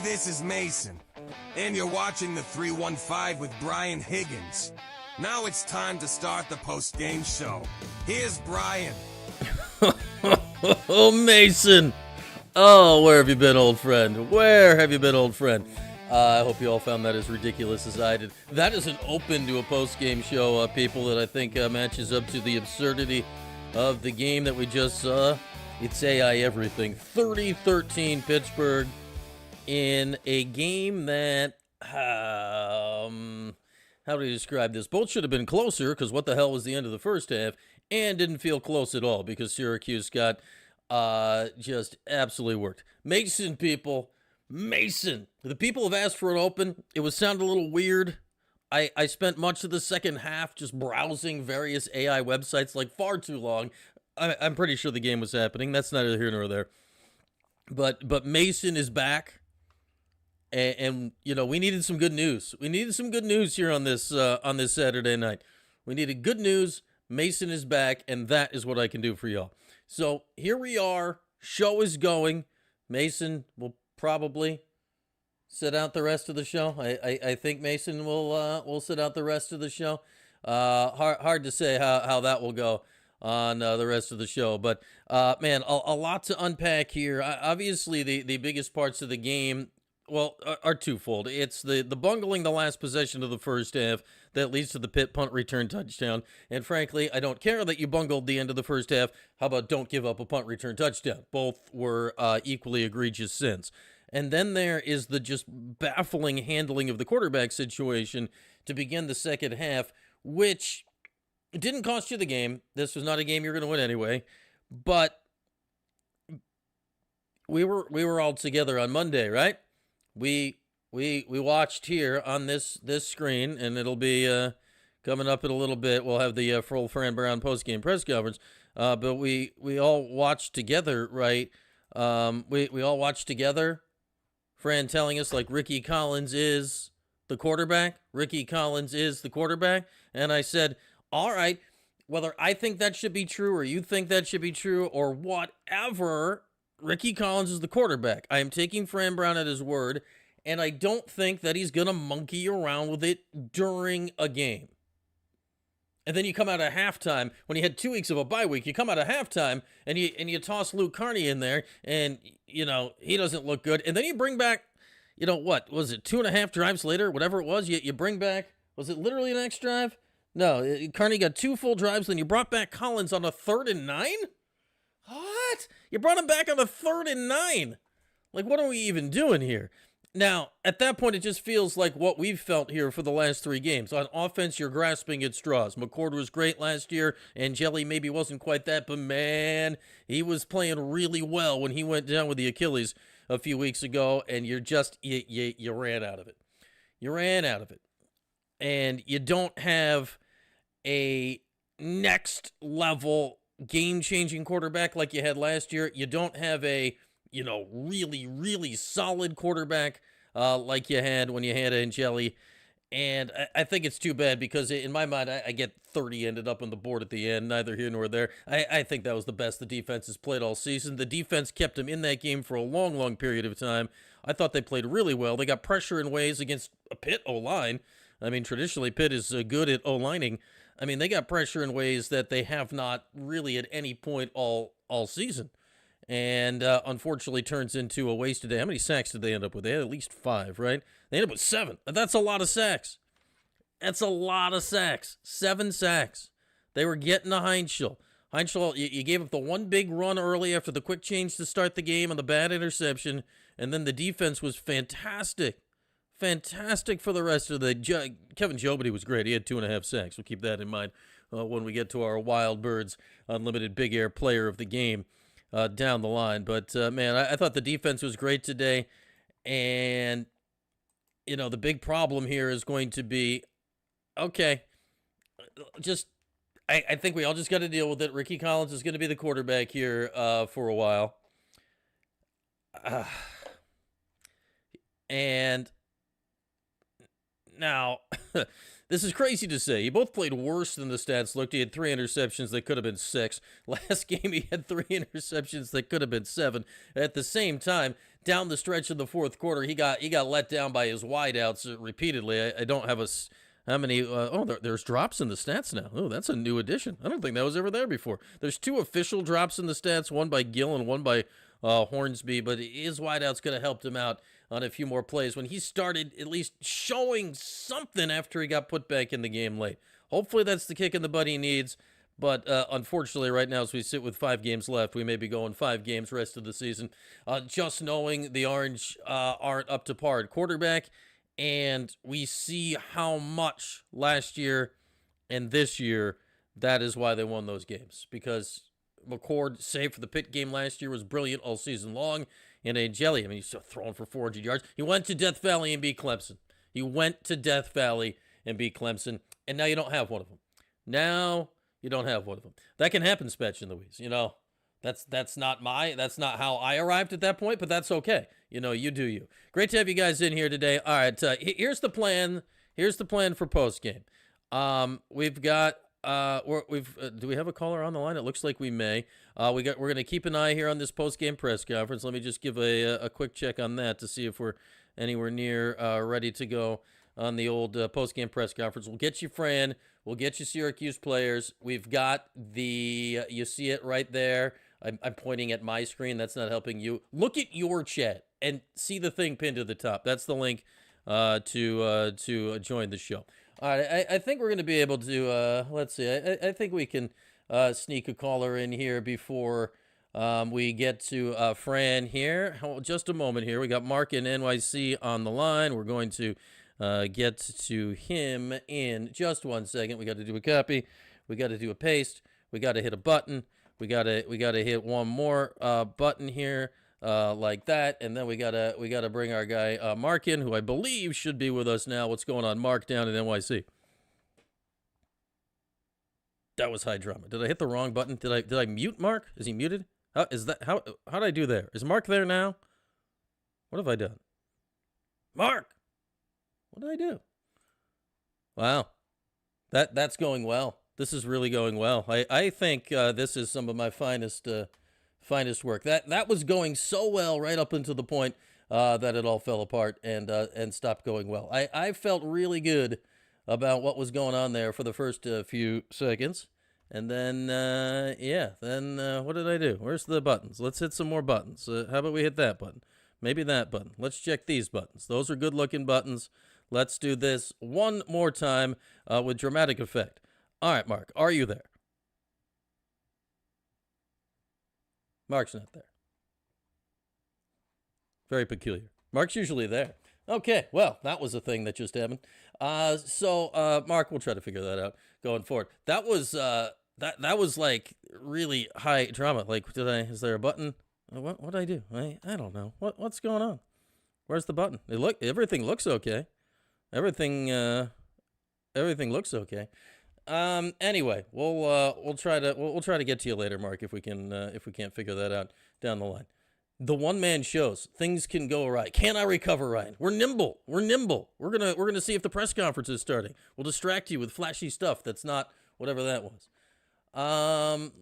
this is Mason, and you're watching the 315 with Brian Higgins. Now it's time to start the post-game show. Here's Brian. Oh, Mason. Oh, where have you been, old friend? Where have you been, old friend? I hope you all found that as ridiculous as I did. That is an open to a post-game show, people, that I think matches up to the absurdity of the game that we just saw. It's AI everything. 30-13 Pittsburgh in a game that, how do you describe this? Both should have been closer, because what the hell was the end of the first half, and didn't feel close at all, because Syracuse got just absolutely worked. Mason, people. Mason. The people have asked for an open. It was sounding a little weird. I spent much of the second half just browsing various AI websites, like far too long. I'm pretty sure the game was happening. That's neither here nor there. But Mason is back. And you know, we needed some good news. We needed some good news here on this Saturday night. We needed good news. Mason is back, and that is what I can do for y'all. So here we are. Show is going. Mason will probably sit out the rest of the show. I think Mason will sit out the rest of the show. Hard to say how that will go on the rest of the show. But, man, a lot to unpack here. Obviously, the biggest parts of the game, well, are twofold. It's the bungling the last possession of the first half that leads to the Pitt punt return touchdown. And frankly, I don't care that you bungled the end of the first half. How about don't give up a punt return touchdown? Both were equally egregious sins. And then there is the just baffling handling of the quarterback situation to begin the second half, which didn't cost you the game. This was not a game you're going to win anyway. But we were all together on Monday, right? We watched here on this screen, and it'll be coming up in a little bit. We'll have the full Fran Brown postgame press conference. But we all watched together, right? We all watched together. Fran telling us, like, Ricky Collins is the quarterback. Ricky Collins is the quarterback. And I said, all right, whether I think that should be true or you think that should be true or whatever, Ricky Collins is the quarterback. I am taking Fran Brown at his word, and I don't think that he's going to monkey around with it during a game. And then you come out of halftime, when you had 2 weeks of a bye week, you come out of halftime, and you toss Luke Carney in there, and, you know, he doesn't look good. And then you bring back, you know, what, was it 2.5 drives later, whatever it was, you bring back, was it literally the next drive? No, Carney got 2 full drives, then you brought back Collins on a 3rd and 9? What? You brought him back on a 3rd and 9? Like, what are we even doing here? Now, at that point, it just feels like what we've felt here for the last 3 games. On offense, you're grasping at straws. McCord was great last year, and Jelly maybe wasn't quite that, but man, he was playing really well when he went down with the Achilles a few weeks ago, and you're just, you ran out of it. You ran out of it. And you don't have a next level game-changing quarterback like you had last year. You don't have a, you know, really, really solid quarterback like you had when you had Angeli. And I think it's too bad because in my mind, I get 30 ended up on the board at the end, neither here nor there. I think that was the best the defense has played all season. The defense kept him in that game for a long, long period of time. I thought they played really well. They got pressure in ways against a Pitt O-line. I mean, traditionally, Pitt is good at O-lining. I mean, they got pressure in ways that they have not really at any point all season. And unfortunately turns into a wasted day. How many sacks did they end up with? They had at least 5, right? They ended up with 7. That's a lot of sacks. That's a lot of sacks. 7 sacks. They were getting to Heinschel. Heinschel, you gave up the one big run early after the quick change to start the game and the bad interception, and then the defense was fantastic. Fantastic for the rest of the... Kevin Jobity was great. He had 2.5 sacks. We'll keep that in mind when we get to our Wild Birds Unlimited Big Air Player of the Game down the line. But, man, I thought the defense was great today. And, you know, the big problem here is going to be, okay, just... I think we all just got to deal with it. Ricky Collins is going to be the quarterback here for a while. And... Now, This is crazy to say. He both played worse than the stats looked. He had 3 interceptions that could have been 6. Last game, he had 3 interceptions that could have been 7. At the same time, down the stretch of the fourth quarter, he got let down by his wideouts repeatedly. I don't have how many. There's drops in the stats now. Oh, that's a new addition. I don't think that was ever there before. There's 2 official drops in the stats, one by Gill and one by Hornsby, but his wideouts could have helped him out on a few more plays when he started at least showing something after he got put back in the game late. Hopefully that's the kick in the butt he needs, but unfortunately right now as we sit with 5 games left, we may be going 5 games rest of the season. Just knowing the Orange aren't up to par at quarterback, and we see how much last year and this year, that is why they won those games, because McCord, save for the Pitt game last year, was brilliant all season long. In a jelly. I mean, he's still throwing for 400 yards. He went to Death Valley and beat Clemson. And now you don't have one of them. That can happen, Spetch and Louise. That's not how I arrived at that point, but that's okay. You do you. Great to have you guys in here today. All right, here's the plan. Here's the plan for postgame. We've got do we have a caller on the line? It looks like we may. We're going to keep an eye here on this post-game press conference. Let me just give a quick check on that to see if we're anywhere near ready to go on the old post-game press conference. We'll get you Fran. We'll get you Syracuse players. We've got you see it right there. I'm pointing at my screen. That's not helping you. Look at your chat and see the thing pinned to the top. That's the link to join the show. All right, I think we're going to be able to, let's see, I think we can sneak a caller in here before we get to Fran here. Just a moment here. We got Mark in NYC on the line. We're going to get to him in just 1 second. We got to do a copy. We got to do a paste. We got to hit a button. We got to hit one more button here. Like that, and then we gotta bring our guy Mark in, who I believe should be with us now. What's going on, Mark, down in NYC? That was high drama. Did I hit the wrong button? Did I mute Mark? Is he muted? How did I do there? Is Mark there now? What have I done? Mark, what did I do? Wow, that's going well. This is really going well. I think this is some of my finest work. That was going so well right up until the point that it all fell apart and stopped going well. I felt really good about what was going on there for the first few seconds. And then, what did I do? Where's the buttons? Let's hit some more buttons. How about we hit that button? Maybe that button. Let's check these buttons. Those are good-looking buttons. Let's do this one more time with dramatic effect. All right, Mark, are you there? Mark's not there. Very peculiar. Mark's usually there. Okay, well, that was a thing that just happened. Mark, we'll try to figure that out going forward. That was that was like really high drama. Like, is there a button? What did I do? I don't know. What's going on? Where's the button? Everything looks okay. Everything looks okay. Anyway, we'll try to get to you later, Mark, if we can't figure that out down the line. The one-man shows, things can go right. Can I recover, Ryan? We're nimble. We're gonna see if the press conference is starting. We'll distract you with flashy stuff that's not whatever that was.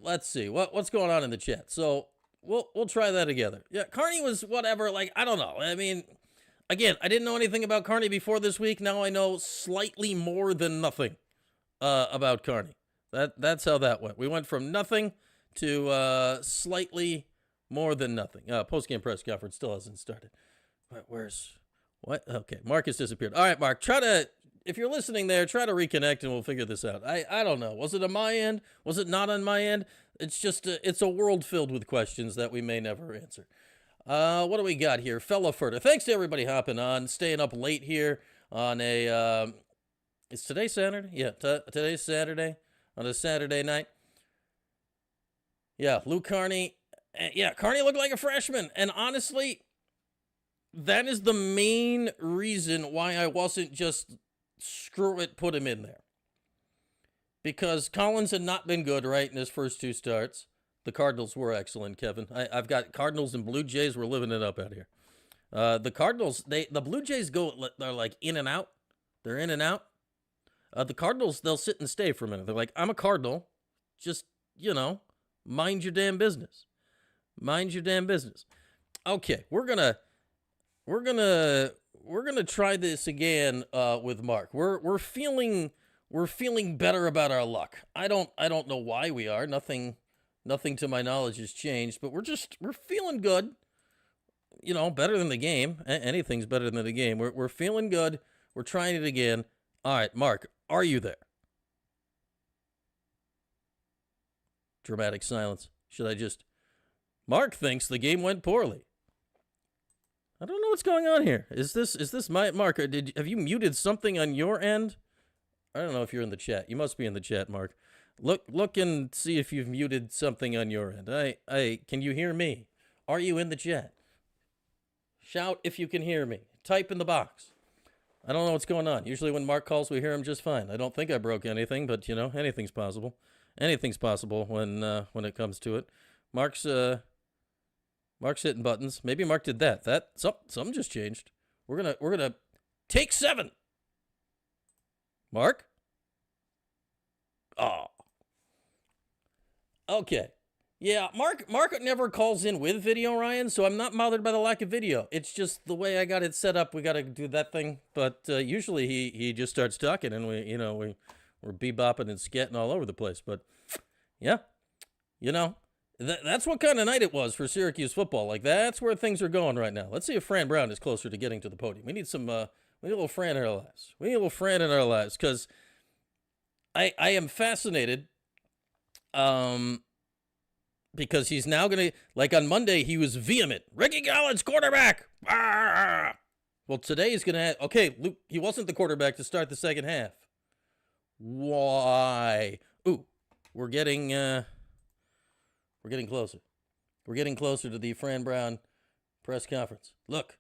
Let's see what's going on in the chat. So we'll try that together. Yeah, Carney was whatever. Like, I don't know. I mean, again, I didn't know anything about Carney before this week. Now I know slightly more than nothing about Carney. That's how that went. We went from nothing to slightly more than nothing. Post-game press conference still hasn't started. What? Okay, Mark has disappeared. All right, Mark, if you're listening there, try to reconnect and we'll figure this out. I don't know. Was it on my end? Was it not on my end? It's just, it's a world filled with questions that we may never answer. What do we got here? Fella Furter. Thanks to everybody hopping on, staying up late here on a, is today Saturday? Yeah, today's Saturday, on a Saturday night. Yeah, Luke Carney. Yeah, Carney looked like a freshman. And honestly, that is the main reason why I wasn't just, screw it, put him in there. Because Collins had not been good, right, in his first 2 starts. The Cardinals were excellent, Kevin. I've got Cardinals and Blue Jays. We're living it up out here. The Cardinals, the Blue Jays they're like in and out. They're in and out. The Cardinals, they'll sit and stay for a minute. They're like, I'm a Cardinal. Just, mind your damn business. Mind your damn business. Okay, we're gonna try this again with Mark. We're feeling better about our luck. I don't know why we are. Nothing to my knowledge has changed, but we're feeling good. Better than the game. Anything's better than the game. We're feeling good. We're trying it again. All right, Mark, are you there? Dramatic silence. Should I just... Mark thinks the game went poorly. I don't know what's going on here. Is this my... Mark, have you muted something on your end? I don't know if you're in the chat. You must be in the chat, Mark. Look and see if you've muted something on your end. Can you hear me? Are you in the chat? Shout if you can hear me. Type in the box. I don't know what's going on. Usually when Mark calls, we hear him just fine. I don't think I broke anything, but, anything's possible. Anything's possible when it comes to it. Mark's hitting buttons. Maybe Mark did that. Something just changed. We're gonna take 7. Mark? Oh. Okay. Yeah, Mark never calls in with video, Ryan, so I'm not bothered by the lack of video. It's just the way I got it set up. We got to do that thing. But usually he just starts talking, and we're bebopping and scatting all over the place. But yeah, that's what kind of night it was for Syracuse football. Like, that's where things are going right now. Let's see if Fran Brown is closer to getting to the podium. We need a little Fran in our lives. We need a little Fran in our lives, because I am fascinated. Because he's now going to, like on Monday, he was vehement. Ricky Collins, quarterback. Ah! Well, today he's going to have, okay, Luke, he wasn't the quarterback to start the second half. Why? Ooh, we're getting closer. We're getting closer to the Fran Brown press conference. Look.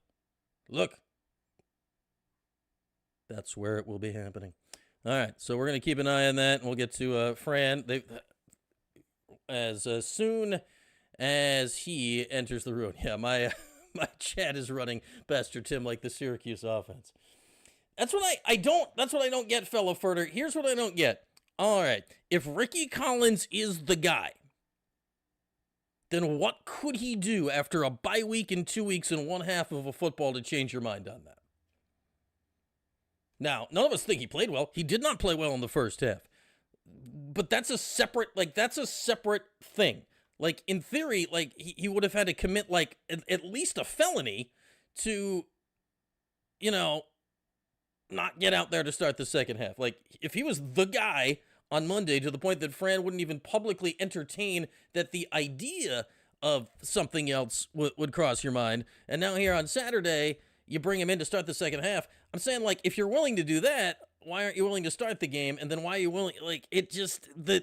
That's where it will be happening. All right, so we're going to keep an eye on that, and we'll get to Fran. As soon as he enters the room. Yeah, my chat is running Pastor Tim like the Syracuse offense. That's what I don't get, fellow Furter. Here's what I don't get. All right, if Ricky Collins is the guy, then what could he do after a bye week and 2 weeks and one half of a football to change your mind on that? Now, none of us think he played well. He did not play well in the first half. But that's a separate thing. Like, in theory, like, he would have had to commit, like, at least a felony to, not get out there to start the second half. Like, if he was the guy on Monday to the point that Fran wouldn't even publicly entertain that the idea of something else would cross your mind, and now here on Saturday, you bring him in to start the second half, I'm saying, like, if you're willing to do that, why aren't you willing to start the game? And then why are you willing, like, it just, the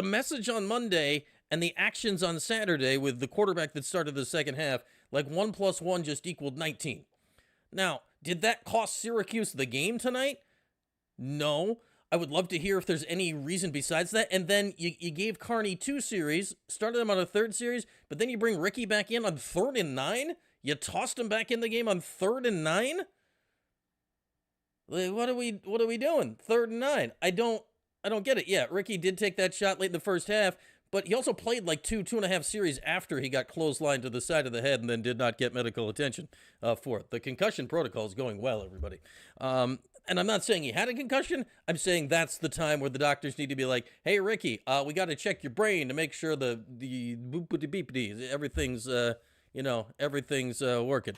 message on Monday and the actions on Saturday with the quarterback that started the second half, like 1 + 1 just equaled 19. Now, did that cost Syracuse the game tonight? No. I would love to hear if there's any reason besides that. And then you gave Carney 2 series, started him on a 3rd series, but then you bring Ricky back in on 3rd and 9? You tossed him back in the game on 3rd and 9? Like, what are we doing? 3rd and 9. I don't get it. Yeah, Ricky did take that shot late in the first half, but he also played like 2.5 series after he got clotheslined to the side of the head and then did not get medical attention for it. The concussion protocol is going well, everybody. And I'm not saying he had a concussion. I'm saying that's the time where the doctors need to be like, hey, Ricky, we got to check your brain to make sure the boopity-beepity, everything's, everything's working.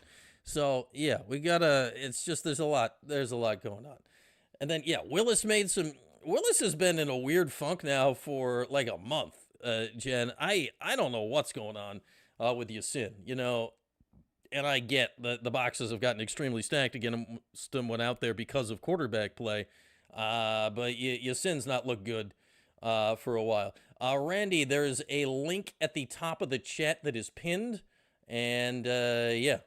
So, yeah, it's just there's a lot going on. And then, yeah, Willis has been in a weird funk now for like a month, Jen. I don't know what's going on with Yasin, and I get the boxes have gotten extremely stacked again. Stum went out there because of quarterback play, but Yasin's not looked good for a while. Randy, there's a link at the top of the chat that is pinned, and yeah.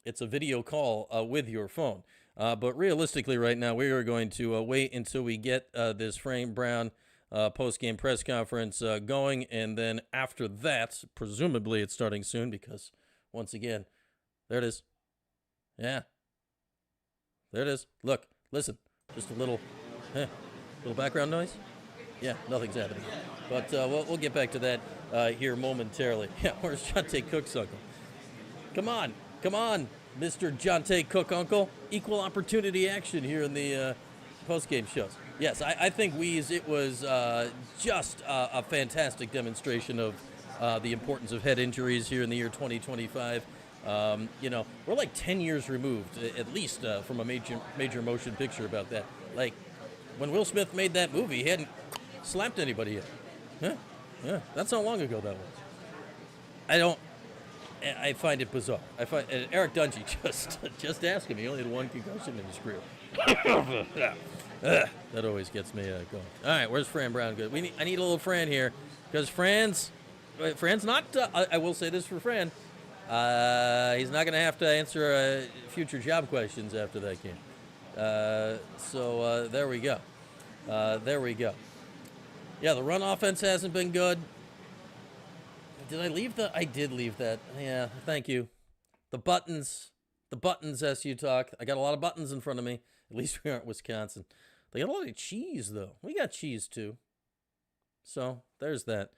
It's a video call with your phone. But realistically right now, we are going to wait until we get this Fran Brown post-game press conference going. And then after that, presumably it's starting soon because, once again, there it is. Yeah. There it is. Look, listen, just a little. Little background noise? Yeah, nothing's happening. But we'll get back to that here momentarily. Yeah, where's Jonte Cook's uncle? Come on, Mr. Jonte Cook uncle. Equal opportunity action here in the post-game shows. Yes, I think it was just a fantastic demonstration of the importance of head injuries here in the year 2025. We're like 10 years removed, at least, from a major motion picture about that. Like, when Will Smith made that movie, he hadn't slapped anybody yet. Yeah, that's how long ago that was. I find it bizarre. Eric Dungy just asked him. He only had one concussion in his career. That always gets me going. All right, where's Fran Brown? Good. I need a little Fran here because Fran's not. I will say this for Fran. He's not going to have to answer future job questions after that game. So there we go. Yeah, the run offense hasn't been good. Did I leave I did leave that. Yeah, thank you. The buttons, SU talk. I got a lot of buttons in front of me. At least we aren't Wisconsin. They got a lot of cheese, though. We got cheese, too. So, there's that.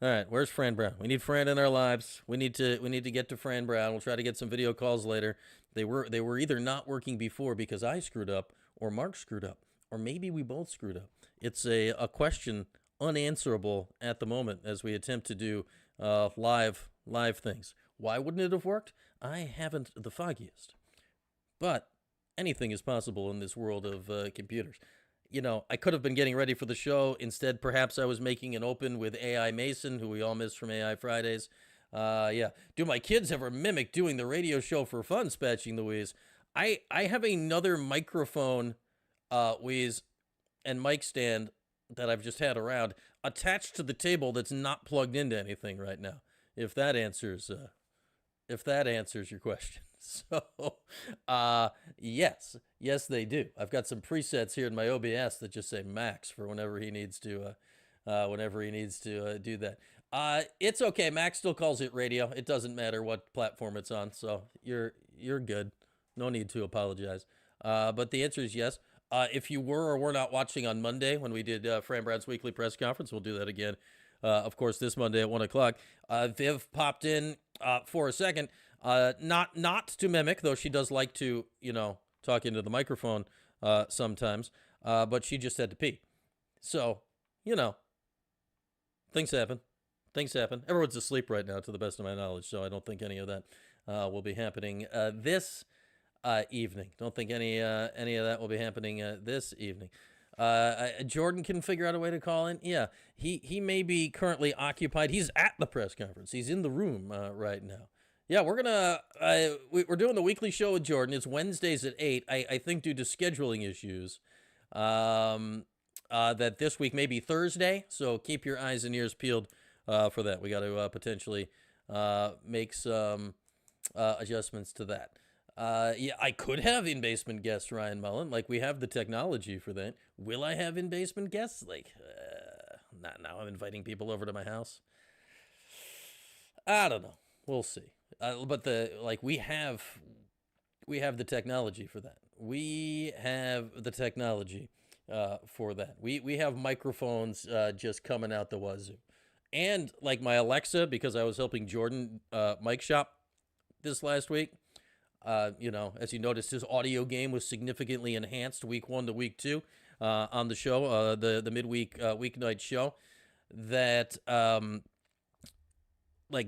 All right, where's Fran Brown? We need Fran in our lives. We need to get to Fran Brown. We'll try to get some video calls later. They were either not working before because I screwed up, or Mark screwed up, or maybe we both screwed up. It's a question unanswerable at the moment as we attempt to do live things. Why wouldn't it have worked? I haven't the foggiest. But anything is possible in this world of computers. I could have been getting ready for the show. Instead, perhaps I was making an open with AI Mason, who we all miss from AI Fridays. Yeah. Do my kids ever mimic doing the radio show for fun, Spatching the Wheeze? I have another microphone, Wheeze, and mic stand that I've just had around attached to the table that's not plugged into anything right now. If that answers your question. So, yes, they do. I've got some presets here in my OBS that just say Max for whenever he needs to do that. It's okay. Max still calls it radio. It doesn't matter what platform it's on. So you're good. No need to apologize. But the answer is yes. If you were or were not watching on Monday when we did Fran Brown's weekly press conference, we'll do that again. Of course, this Monday at 1 o'clock. Viv popped in for a second. Not to mimic, though she does like to, talk into the microphone sometimes. But she just had to pee. So, things happen. Everyone's asleep right now, to the best of my knowledge. So I don't think any of that will be happening this evening. Don't think any of that will be happening this evening. Jordan can figure out a way to call in. Yeah, he may be currently occupied. He's at the press conference. He's in the room right now. Yeah, we're doing the weekly show with Jordan. It's Wednesdays at 8. I think due to scheduling issues, that this week may be Thursday. So keep your eyes and ears peeled for that. We got to potentially make some adjustments to that. Yeah, I could have in-basement guests, Ryan Mullen. Like, we have the technology for that. Will I have in-basement guests? Like, not now. I'm inviting people over to my house. I don't know. We'll see. But we have the technology for that. We have the technology for that. We have microphones just coming out the wazoo. And like my Alexa, because I was helping Jordan mic shop this last week. As you noticed, his audio game was significantly enhanced week 1 to week 2 on the show, the midweek weeknight show. That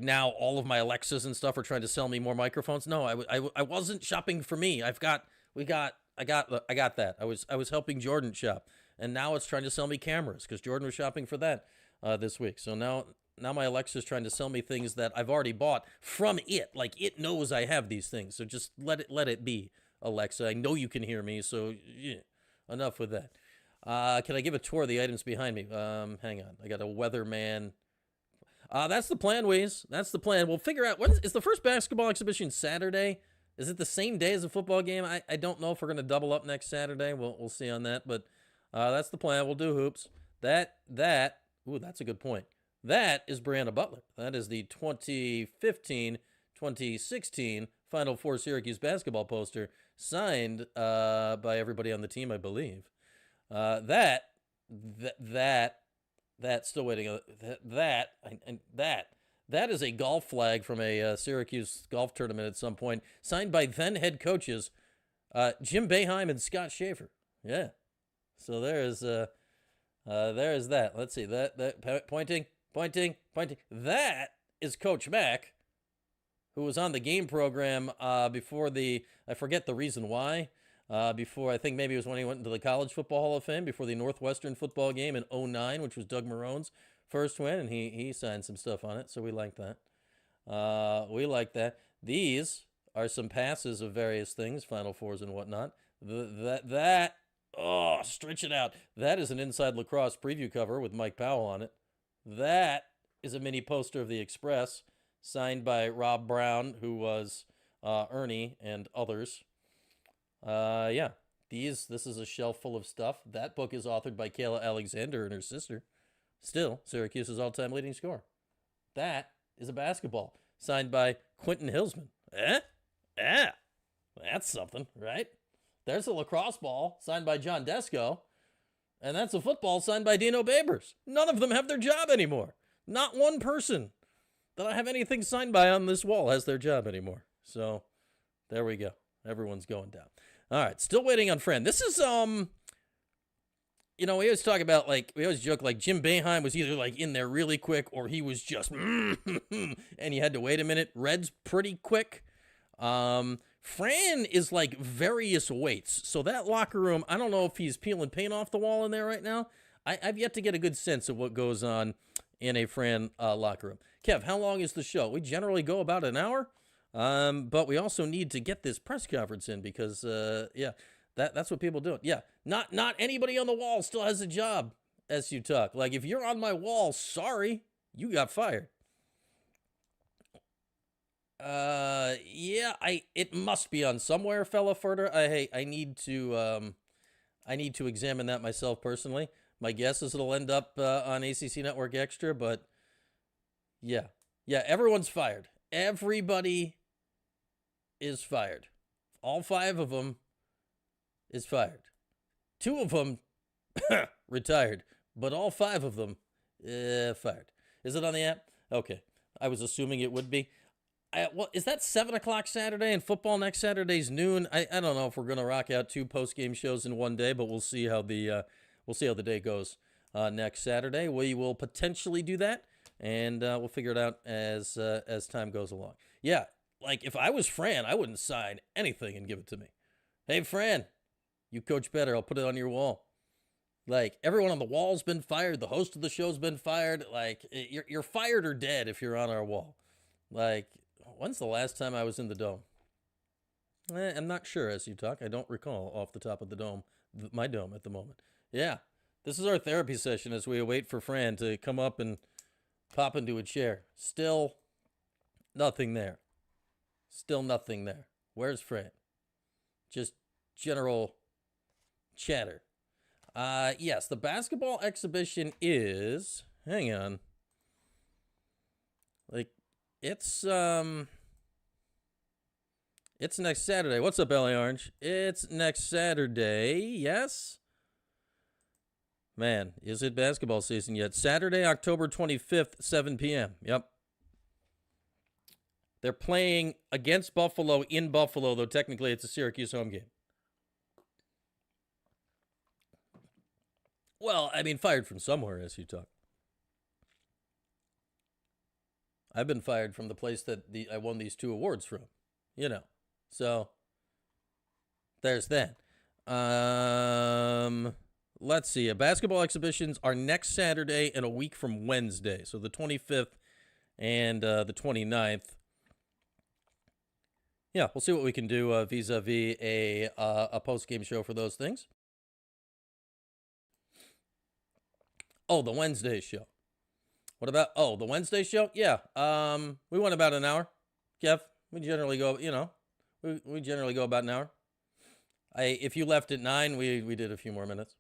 now all of my Alexas and stuff are trying to sell me more microphones. No, I wasn't shopping for me. I got that. I was helping Jordan shop, and now it's trying to sell me cameras because Jordan was shopping for that this week. So now my Alexa's trying to sell me things that I've already bought from it. Like, it knows I have these things. So just let it be, Alexa. I know you can hear me, so yeah, enough with that. Can I give a tour of the items behind me? Hang on. I got a weatherman. That's the plan, Waze. That's the plan. We'll figure out, is the first basketball exhibition Saturday? Is it the same day as a football game? I don't know if we're going to double up next Saturday. We'll see on that. But that's the plan. We'll do hoops. Ooh, that's a good point. That is Brianna Butler. That is the 2015-2016 Final Four Syracuse basketball poster signed by everybody on the team, I believe. That still waiting on that is a golf flag from a Syracuse golf tournament at some point, signed by then head coaches Jim Boeheim and Scott Schaefer. Yeah, so there's that. Let's see that pointing. That is Coach Mack, who was on the game program before I forget the reason why. Before, I think maybe it was when he went into the College Football Hall of Fame, before the Northwestern football game in 2009, which was Doug Marone's first win, and he signed some stuff on it, so we like that. These are some passes of various things, Final Fours and whatnot. Stretch it out. That is an Inside Lacrosse preview cover with Mike Powell on it. That is a mini poster of the Express, signed by Rob Brown, who was Ernie and others. This is a shelf full of stuff. That book is authored by Kayla Alexander and her sister. Still, Syracuse's all-time leading scorer. That is a basketball signed by Quentin Hillsman. That's something, right? There's a lacrosse ball signed by John Desco, and that's a football signed by Dino Babers. None of them have their job anymore. Not one person that I have anything signed by on this wall has their job anymore. So, there we go. Everyone's going down. All right, still waiting on Fran. This is, we always talk about, we always joke, Jim Boeheim was either, in there really quick or he was just, and you had to wait a minute. Red's pretty quick. Fran is, various weights. So that locker room, I don't know if he's peeling paint off the wall in there right now. I've yet to get a good sense of what goes on in a Fran locker room. Kev, how long is the show? We generally go about an hour. But we also need to get this press conference in because, that's what people do. Yeah, not anybody on the wall still has a job as you talk. If you're on my wall, sorry, you got fired. It must be on somewhere, fella Furter. I need to examine that myself personally. My guess is it'll end up on ACC Network Extra, but yeah, everyone's fired. Everybody is fired. All 5 of them is fired. 2 of them retired, but all 5 of them fired. Is it on the app? Okay. I was assuming it would be. Is that 7 o'clock Saturday and football next Saturday's noon? I don't know if we're going to rock out 2 post-game shows in one day, but we'll see how the day goes next Saturday. We will potentially do that, and we'll figure it out as time goes along. Yeah, if I was Fran, I wouldn't sign anything and give it to me. Hey, Fran, you coach better. I'll put it on your wall. Everyone on the wall's been fired. The host of the show's been fired. You're fired or dead if you're on our wall. When's the last time I was in the Dome? I'm not sure as you talk. I don't recall off the top of the dome, my dome at the moment. Yeah, this is our therapy session as we await for Fran to come up and pop into a chair. Still nothing there. Where's Fran? Just general chatter. Yes, the basketball exhibition is, hang on. It's next Saturday. What's up, LA Orange? It's next Saturday, yes? Man, is it basketball season yet? Saturday, October 25th, 7 p.m. Yep. They're playing against Buffalo in Buffalo, though technically it's a Syracuse home game. Well, fired from somewhere as you talk. I've been fired from the place that I won these 2 awards from, So, there's that. Let's see. Basketball exhibitions are next Saturday and a week from Wednesday. So, the 25th and the 29th. Yeah, we'll see what we can do vis-a-vis a post-game show for those things. Oh, the Wednesday show. What about, the Wednesday show? Yeah, we went about an hour. Kev, we generally go, we generally go about an hour. If you left at 9, we did a few more minutes.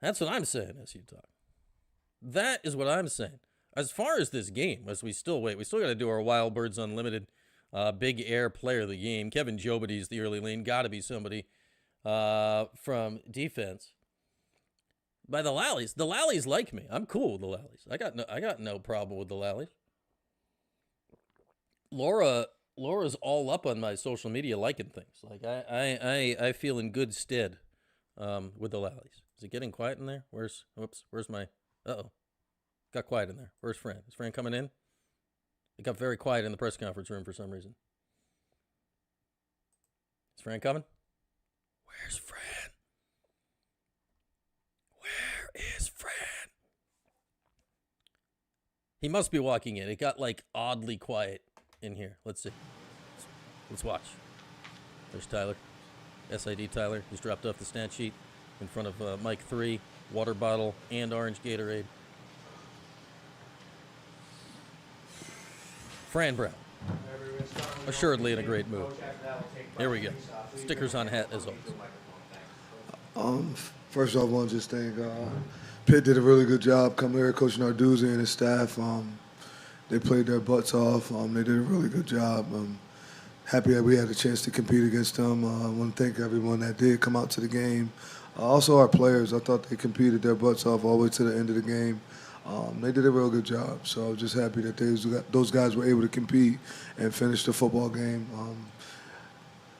That's what I'm saying as you talk. That is what I'm saying. As far as this game, as we still wait, we still got to do our Wild Birds Unlimited Big Air Player of the Game. Kevin Jobity's the early lean. Got to be somebody from defense. By the Lallies. The Lallies like me. I'm cool with the Lallies. I got no problem with the Lallies. Laura's all up on my social media liking things. Like I feel in good stead with the Lallies. Is it getting quiet in there? Where's my uh-oh. Got quiet in there. Where's Fran? Is Fran coming in? It got very quiet in the press conference room for some reason. Is Fran coming? Where's Fran? Where is Fran? He must be walking in. It got like oddly quiet in here. Let's see. Let's watch. There's Tyler. SID Tyler. He's dropped off the stat sheet in front of Mike 3, water bottle, and orange Gatorade. Fran Brown. Assuredly in a great mood. Here we go. Stickers on hat as always. First off, I want to just thank Pitt did a really good job coming here, Coach Narduzzi and his staff. They played their butts off. They did a really good job. I'm happy that we had a chance to compete against them. I want to thank everyone that did come out to the game. Also our players, I thought they competed their butts off all the way to the end of the game. They did a real good job. So I'm just happy that those guys were able to compete and finish the football game.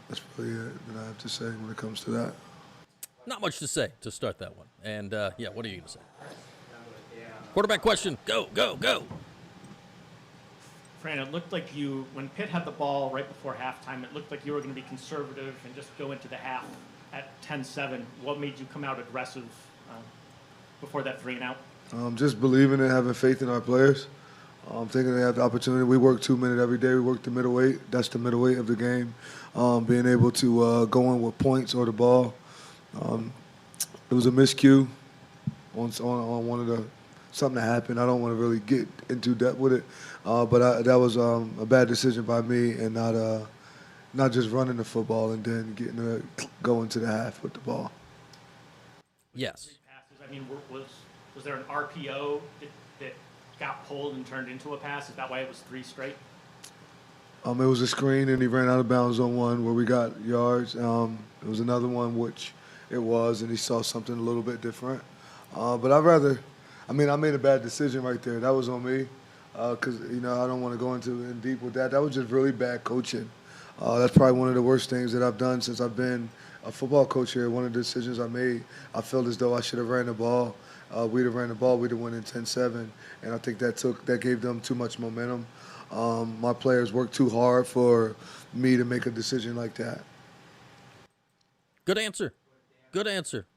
That's really it that I have to say when it comes to that. Not much to say to start that one. And, yeah, what are you going to say? Quarterback question. Go, go, go. Fran, it looked like when Pitt had the ball right before halftime, it looked like you were going to be conservative and just go into the half at 10-7. What made you come out aggressive before that 3-and-out? Just believing and having faith in our players. Thinking they have the opportunity. We work 2 minutes every day. We work the middleweight. That's the middleweight of the game. Being able to go in with points or the ball. It was a miscue on one of the something that happened. I don't want to really get into depth with it, but that was a bad decision by me and not just running the football and then getting to go into the half with the ball. Yes. I mean, was there an RPO that got pulled and turned into a pass? Is that why it was 3 straight? It was a screen and he ran out of bounds on one where we got yards. It was another one which it was, and he saw something a little bit different. But I made a bad decision right there. That was on me because, I don't want to go into in deep with that. That was just really bad coaching. That's probably one of the worst things that I've done since I've been a football coach here. One of the decisions I made, I felt as though I should have ran the ball. We'd have ran the ball, we'd have won in 10-7, and I think that gave them too much momentum. My players worked too hard for me to make a decision like that. Good answer. Good answer.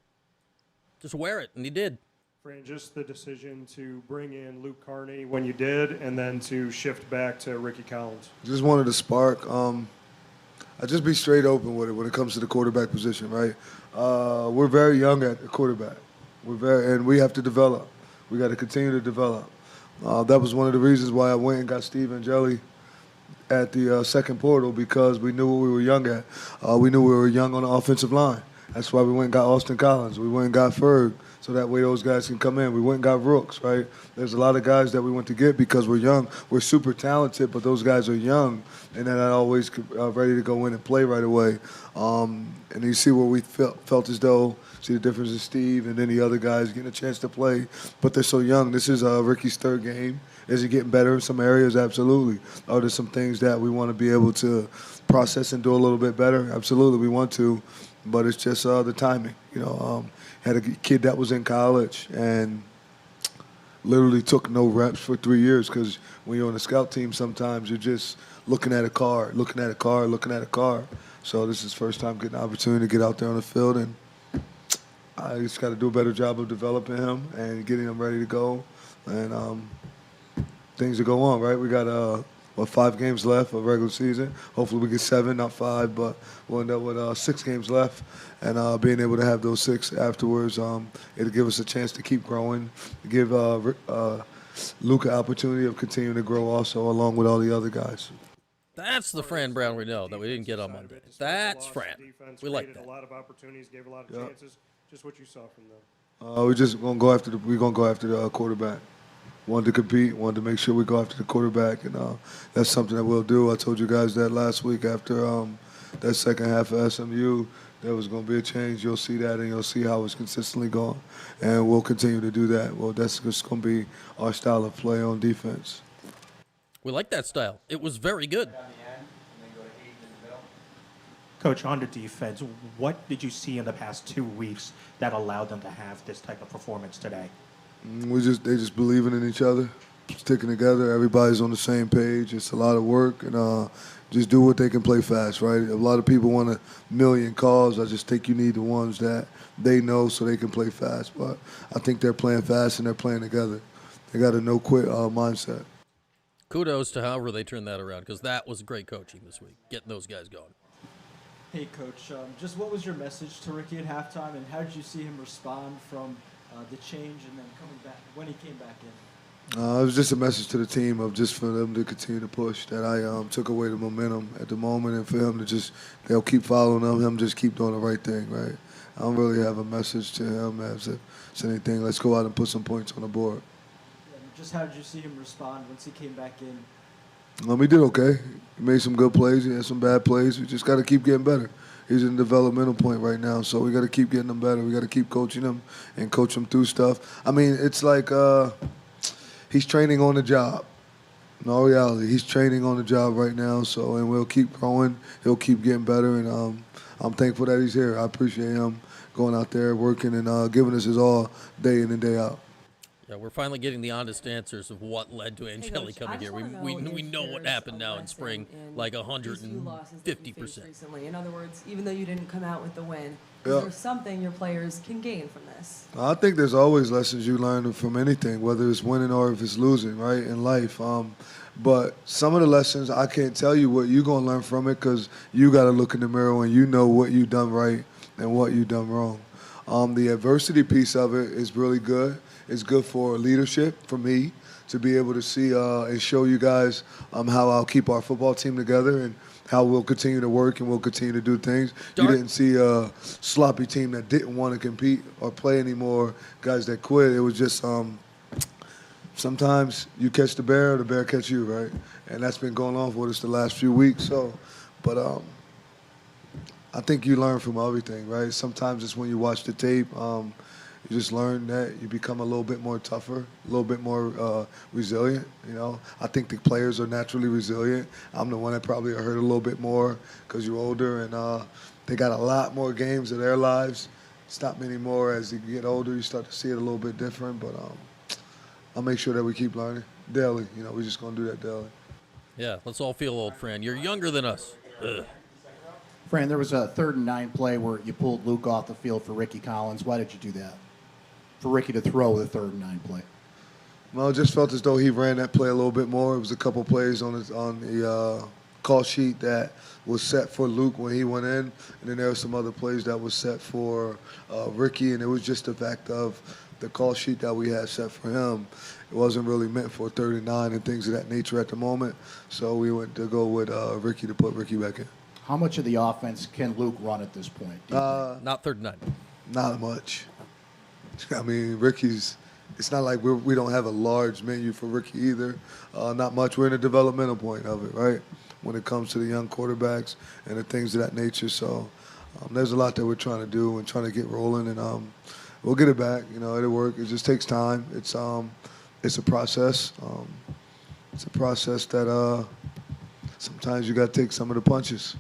Just wear it, and he did. Fran, just the decision to bring in Luke Carney when you did, and then to shift back to Ricky Collins. Just wanted to spark. I just be straight open with it when it comes to the quarterback position, right? We're very young at the quarterback. And we have to develop. We got to continue to develop. That was one of the reasons why I went and got Steve Angeli at the second portal, because we knew what we were young at. We knew we were young on the offensive line. That's why we went and got Austin Collins. We went and got Ferg, so that way those guys can come in. We went and got Rooks, right? There's a lot of guys that we went to get because we're young. We're super talented, but those guys are young, and they're not always ready to go in and play right away. And you see where we felt as though, see the difference in Steve and then the other guys getting a chance to play, but they're so young. This is Ricky's 3rd game. Is he getting better in some areas? Absolutely. Are there some things that we want to be able to process and do a little bit better? Absolutely, we want to. But it's just the timing. Had a kid that was in college and literally took no reps for 3 years, because when you're on a scout team, sometimes you're just looking at a car. So this is first time getting the opportunity to get out there on the field, and I just got to do a better job of developing him and getting him ready to go. And things to go on, right? We got 5 games left of regular season. Hopefully we get 7, not 5, but we'll end up with 6 games left. And being able to have those 6 afterwards, it'll give us a chance to keep growing, give Luka opportunity of continuing to grow also, along with all the other guys. That's the Fran Brown we know that we didn't get on Monday. That's Fran. We like that. A lot of opportunities, gave a lot of chances. Just what you saw from them. We're just gonna go after the quarterback. Wanted to compete, wanted to make sure we go after the quarterback, and that's something that we'll do. I told you guys that last week after that second half of SMU, there was going to be a change. You'll see that, and you'll see how it's consistently going. And we'll continue to do that. Well, that's just going to be our style of play on defense. We like that style. It was very good. Coach, on the defense, what did you see in the past 2 weeks that allowed them to have this type of performance today? They just believing in each other, sticking together. Everybody's on the same page. It's a lot of work, and just do what they can play fast, right? A lot of people want a million calls. I just think you need the ones that they know so they can play fast. But I think they're playing fast and they're playing together. They got a no-quit mindset. Kudos to however they turned that around, because that was great coaching this week, getting those guys going. Hey, Coach, just what was your message to Ricky at halftime, and how did you see him respond from the change and then coming back when he came back in? It was just a message to the team of just for them to continue to push, that I took away the momentum at the moment, and for him to they'll keep following him just keep doing the right thing, right? I don't really have a message to him as if it's anything. Let's go out and put some points on the board. Just how did you see him respond once he came back in? He did okay. He made some good plays. He had some bad plays. We just got to keep getting better. He's in a developmental point right now, so we got to keep getting him better. We got to keep coaching him and coach him through stuff. I mean, it's like he's training on the job. In all reality, he's training on the job right now, and we'll keep growing. He'll keep getting better, and I'm thankful that he's here. I appreciate him going out there, working, and giving us his all day in and day out. Yeah, we're finally getting the honest answers of what led to Angeli coming here. We know what happened now in spring, like 150%. Recently. In other words, even though you didn't come out with the win, Yeah. is there something your players can gain from this? I think there's always lessons you learn from anything, whether it's winning or if it's losing, right, in life. But some of the lessons, I can't tell you what you're going to learn from it, because you got to look in the mirror and you know what you've done right and what you've done wrong. The adversity piece of it is really good. It's good for leadership, for me, to be able to see and show you guys how I'll keep our football team together and how we'll continue to work and we'll continue to do things. You didn't see a sloppy team that didn't want to compete or play anymore, guys that quit. It was just sometimes you catch the bear catch you, right? And that's been going on for us the last few weeks. But I think you learn from everything, right? Sometimes it's when you watch the tape, you just learn that you become a little bit more tougher, a little bit more resilient, you know. I think the players are naturally resilient. I'm the one that probably hurt a little bit more because you're older, and they got a lot more games of their lives. It's not many more. As you get older, you start to see it a little bit different, but I'll make sure that we keep learning daily. You know, we're just going to do that daily. Yeah, let's all feel old, Fran. You're younger than us. Ugh. Fran, there was a 3rd and 9 play where you pulled Luke off the field for Ricky Collins. Why did you do that? For Ricky to throw the 3rd and 9 play. Well, it just felt as though he ran that play a little bit more. It was a couple plays on the call sheet that was set for Luke when he went in, and then there were some other plays that was set for Ricky, and it was just the fact of the call sheet that we had set for him. It wasn't really meant for 3rd and 9 and things of that nature at the moment, so we went to go with Ricky to put Ricky back in. How much of the offense can Luke run at this point? Not 3rd and 9. Not much. I mean, it's not like we don't have a large menu for Ricky either. Not much. We're in a developmental point of it, right, when it comes to the young quarterbacks and the things of that nature. So there's a lot that we're trying to do and trying to get rolling, and we'll get it back. You know, it'll work. It just takes time. It's a process. It's a process that sometimes you got to take some of the punches,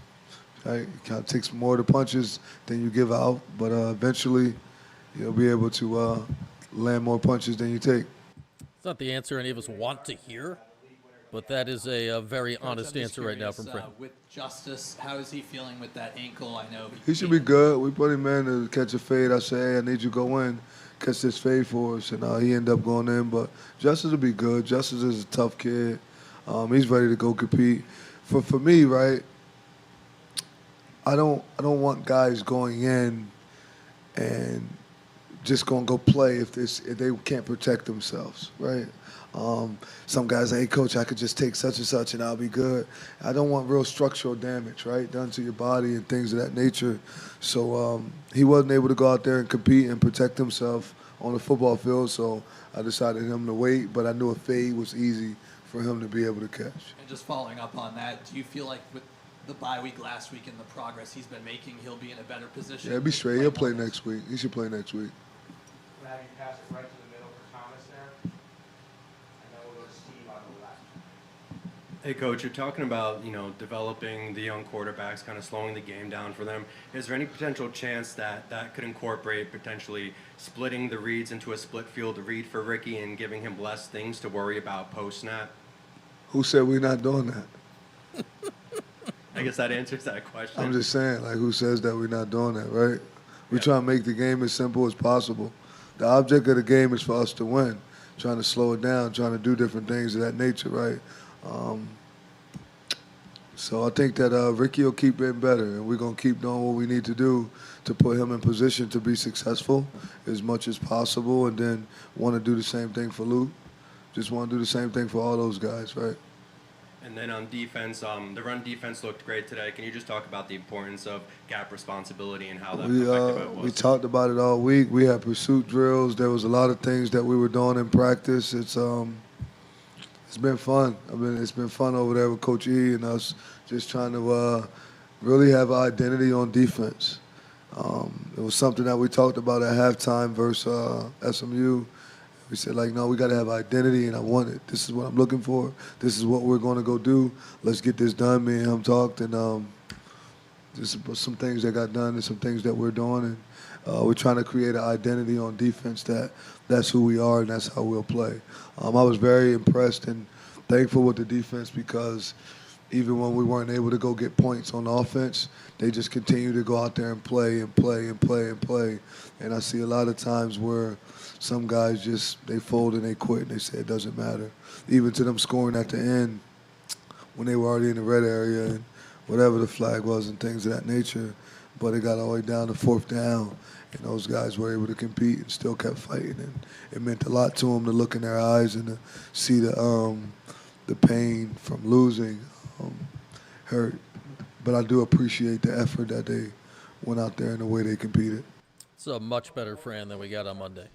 right? You got to take some more of the punches than you give out, but eventually you'll be able to land more punches than you take. It's not the answer any of us want to hear, but that is a very honest answer right now from Fran. With Justice, how is he feeling with that ankle? I know He should be good. We put him in to catch a fade. I say, hey, I need you to go in, catch this fade for us, and he ended up going in. But Justice will be good. Justice is a tough kid. He's ready to go compete. For me, right, I don't want guys going in and just gonna go play if they can't protect themselves, right? Some guys, hey, coach, I could just take such and such and I'll be good. I don't want real structural damage, right, done to your body and things of that nature. So he wasn't able to go out there and compete and protect himself on the football field, so I decided him to wait, but I knew a fade was easy for him to be able to catch. And just following up on that, do you feel like with the bye week last week and the progress he's been making, he'll be in a better position. Yeah, be straight. He'll play next week. He should play next week. Have you pass it right to the middle for Thomas there? And then we'll go to Steve on the left. Hey, Coach, you're talking about, developing the young quarterbacks, kind of slowing the game down for them. Is there any potential chance that that could incorporate potentially splitting the reads into a split field read for Ricky and giving him less things to worry about post-snap? Who said we're not doing that? I guess that answers that question. I'm just saying, like, who says that we're not doing that, right? We try to make the game as simple as possible. The object of the game is for us to win. Trying to slow it down, trying to do different things of that nature, right? So I think that Ricky will keep getting better, and we're going to keep doing what we need to do to put him in position to be successful as much as possible, and then want to do the same thing for Luke. Just want to do the same thing for all those guys, right? And then on defense, the run defense looked great today. Can you just talk about the importance of gap responsibility and how that effective it was? We talked about it all week. We had pursuit drills. There was a lot of things that we were doing in practice. It's been fun. It's been fun over there with Coach E and us just trying to really have an identity on defense. It was something that we talked about at halftime versus SMU. We said, no, we got to have identity, and I want it. This is what I'm looking for. This is what we're going to go do. Let's get this done. Me and him talked, and just some things that got done and some things that we're doing. And we're trying to create an identity on defense that's who we are and that's how we'll play. I was very impressed and thankful with the defense because even when we weren't able to go get points on offense, they just continue to go out there and play and play and play and play. And I see a lot of times where some guys they fold and they quit and they say it doesn't matter. Even to them scoring at the end when they were already in the red area and whatever the flag was and things of that nature. But it got all the way down to fourth down, and those guys were able to compete and still kept fighting. And it meant a lot to them to look in their eyes and to see the pain from losing hurt. But I do appreciate the effort that they went out there and the way they competed. It's a much better Fran than we got on Monday.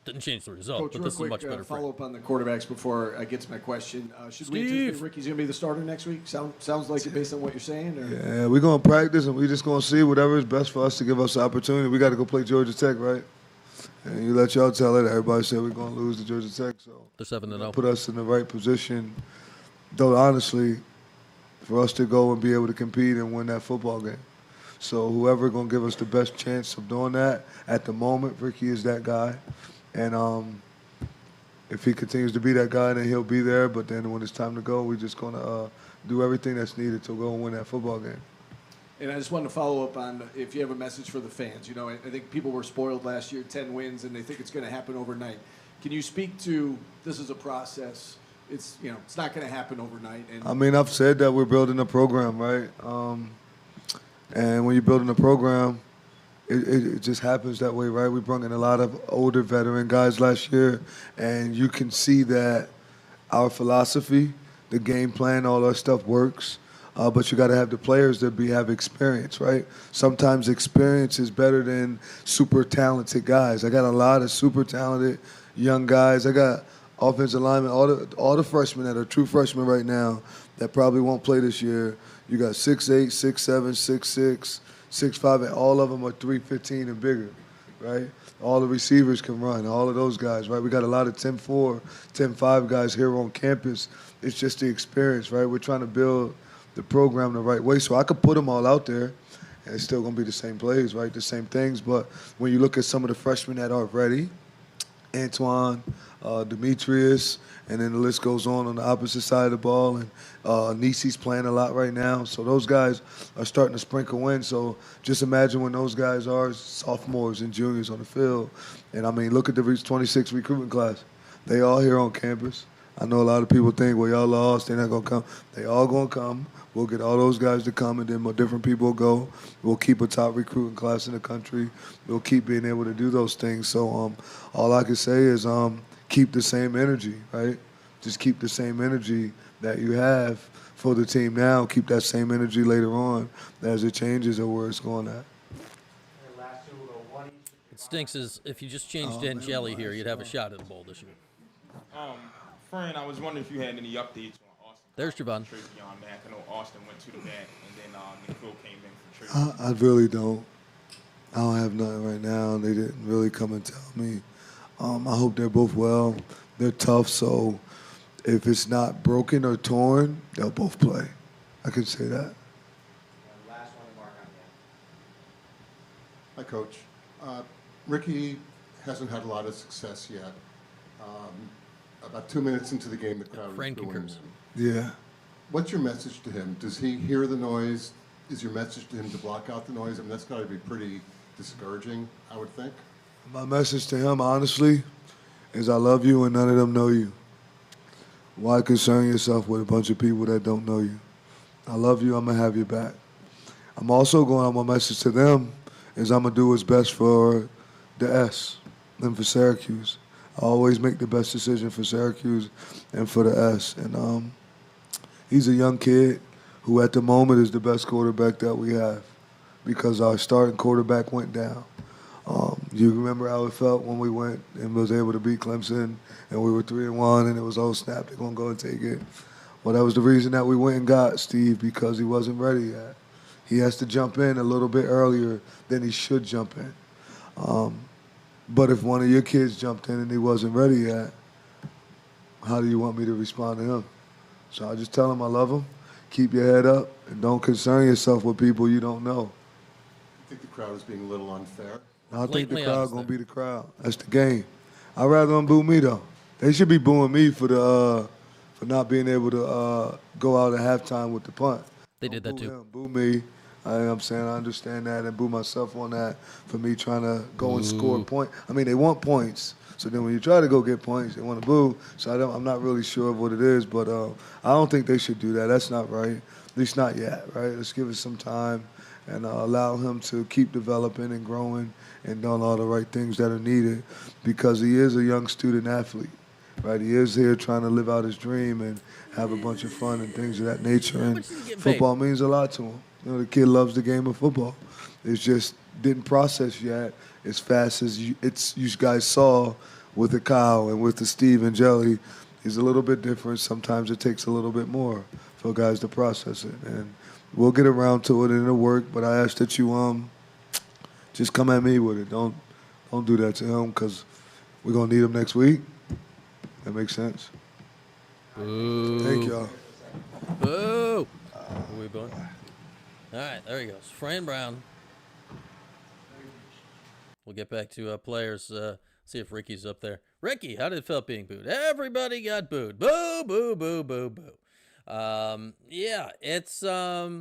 Didn't change the result, Coach, but real this quick, is a much better Fran. follow up on the quarterbacks before I get to my question. Should we anticipate Ricky's going to be the starter next week? Sounds like it based on what you're saying? Or? Yeah, we're going to practice, and we're just going to see whatever is best for us to give us the opportunity. We got to go play Georgia Tech, right? And you let y'all tell it. Everybody said we're going to lose to Georgia Tech. So they're 7-0. Put us in the right position, though, honestly, for us to go and be able to compete and win that football game. So whoever going to give us the best chance of doing that at the moment, Ricky is that guy. And if he continues to be that guy, then he'll be there. But then when it's time to go, we're just going to do everything that's needed to go and win that football game. And I just wanted to follow up on if you have a message for the fans. I think people were spoiled last year, 10 wins, and they think it's going to happen overnight. Can you speak to this is a process? It's not going to happen overnight. And I've said that we're building a program, right? And when you're building a program, it just happens that way, right? We brought in a lot of older veteran guys last year, and you can see that our philosophy, the game plan, all that stuff works. But you got to have the players that have experience, right? Sometimes experience is better than super talented guys. I got a lot of super talented young guys. I got offensive linemen, all the freshmen that are true freshmen right now that probably won't play this year. You got 6'8", 6'7", 6'6", 6'5", and all of them are 315 and bigger, right? All the receivers can run, all of those guys, right? We got a lot of 10-4, 10-5 guys here on campus. It's just the experience, right? We're trying to build the program the right way. So I could put them all out there, and it's still going to be the same plays, right? The same things. But when you look at some of the freshmen that are ready, Antoine, Demetrius, and then the list goes on the opposite side of the ball. And Nisi's playing a lot right now. So those guys are starting to sprinkle in. So just imagine when those guys are sophomores and juniors on the field. And, look at the 26 recruiting class. They all here on campus. I know a lot of people think, well, y'all lost, they're not going to come. They all going to come. We'll get all those guys to come, and then more different people will go. We'll keep a top recruiting class in the country. We'll keep being able to do those things. So all I can say is keep the same energy, right? Just keep the same energy that you have for the team now. Keep that same energy later on as it changes or where it's going at. It stinks as if you just changed Angeli here, you'd have a shot at a bowl this year. Fran, I was wondering if you had any updates on Austin There's Javon. Beyond that, I know Austin went to the back, and then Nicole came in for Trey. I really don't. I don't have nothing right now. They didn't really come and tell me. I hope they're both well. They're tough, so if it's not broken or torn, they'll both play. I can say that. Last one to mark on the Hi, Coach. Ricky hasn't had a lot of success yet. About 2 minutes into the game, the crowd was Frank booing concurs. him. Yeah. What's your message to him? Does he hear the noise? Is your message to him to block out the noise? I mean, that's got to be pretty discouraging, I would think. My message to him, honestly, is I love you and none of them know you. Why concern yourself with a bunch of people that don't know you? I love you. I'm going to have your back. I'm also going on my message to them is I'm going to do what's best for the S and for Syracuse. I always make the best decision for Syracuse and for the S. And he's a young kid who at the moment is the best quarterback that we have because our starting quarterback went down. You remember how it felt when we went and was able to beat Clemson and we were 3-1 and it was, oh, snap, they're going to go and take it. Well, that was the reason that we went and got Steve because he wasn't ready yet. He has to jump in a little bit earlier than he should jump in. But if one of your kids jumped in and he wasn't ready yet, how do you want me to respond to him? So I just tell him I love him, keep your head up, and don't concern yourself with people you don't know. I think the crowd is being a little unfair. I think the Blatantly crowd honest going to there. be the crowd. That's the game. I'd rather them boo me, though. They should be booing me for not being able to go out at halftime with the punt. They did that Boo too. him, boo me. I'm saying I understand that and boo myself on that for me trying to go and score a point. I mean, they want points. So then when you try to go get points, they want to boo. So I'm not really sure of what it is, but I don't think they should do that. That's not right. At least not yet, right? Let's give it some time and allow him to keep developing and growing and doing all the right things that are needed because he is a young student athlete, right? He is here trying to live out his dream and have a bunch of fun and things of that nature. And much is he getting football means a lot to him. You know, the kid loves the game of football. It's just didn't process yet as fast as you guys saw with the Kyle and with the Steve and Jelly. He's a little bit different. Sometimes it takes a little bit more for guys to process it. And we'll get around to it and it'll work, but I ask that you just come at me with it. Don't do that to him because we're going to need him next week. That makes sense. Boo. Thank y'all. Boo. Are we going? All right, there he goes. Fran Brown. We'll get back to players. See if Ricky's up there. Ricky, how did it feel being booed? Everybody got booed. Boo, boo, boo, boo, boo. Yeah, it's yeah.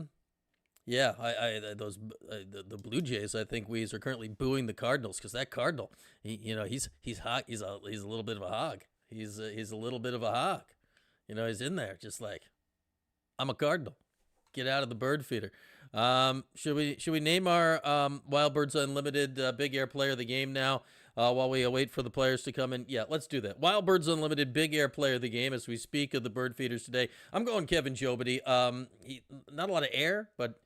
The Blue Jays. I think we are currently booing the Cardinals because that Cardinal, he's hot. He's a little bit of a hog. He's a little bit of a hog. He's in there just like, I'm a Cardinal. Get out of the bird feeder. Should we name our Wild Birds Unlimited Big Air Player of the Game now while we wait for the players to come in? Yeah, let's do that. Wild Birds Unlimited Big Air Player of the Game as we speak of the bird feeders today. I'm going Kevin Jobity. Not a lot of air, but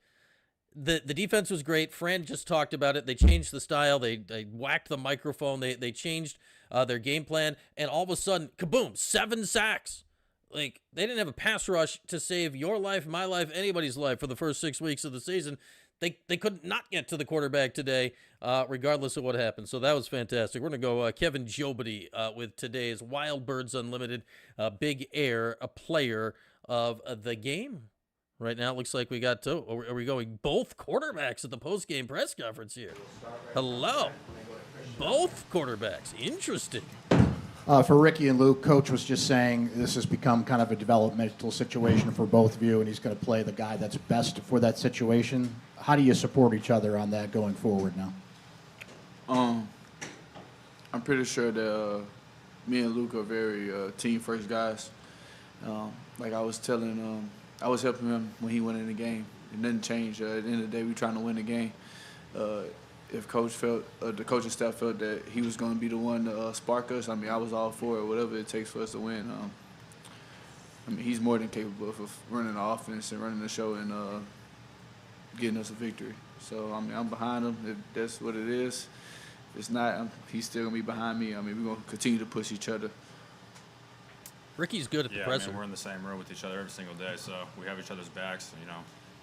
the defense was great. Fran just talked about it. They changed the style. They whacked the microphone. They changed their game plan, and all of a sudden, kaboom! 7 sacks. Like, they didn't have a pass rush to save your life, my life, anybody's life for the first 6 weeks of the season. They could not get to the quarterback today, regardless of what happened. So that was fantastic. We're going to go Kevin Jobity with today's Wild Birds Unlimited Big Air, a player of the game. Right now, it looks like we got two. Are we going both quarterbacks at the post-game press conference here? Hello. Both quarterbacks. Interesting. For Ricky and Luke, Coach was just saying this has become kind of a developmental situation for both of you, and he's going to play the guy that's best for that situation. How do you support each other on that going forward now? I'm pretty sure that me and Luke are very team-first guys. Like I was telling, I was helping him when he went in the game. It didn't change. At the end of the day, we're trying to win the game. If Coach felt, the coaching staff felt that he was going to be the one to spark us, I mean, I was all for it, whatever it takes for us to win. I mean, he's more than capable of running the offense and running the show and getting us a victory. So, I mean, I'm behind him if that's what it is. If it's not, he's still going to be behind me. I mean, we're going to continue to push each other. Ricky's good at the Yeah, presser. I mean, we're in the same room with each other every single day, so we have each other's backs. You know,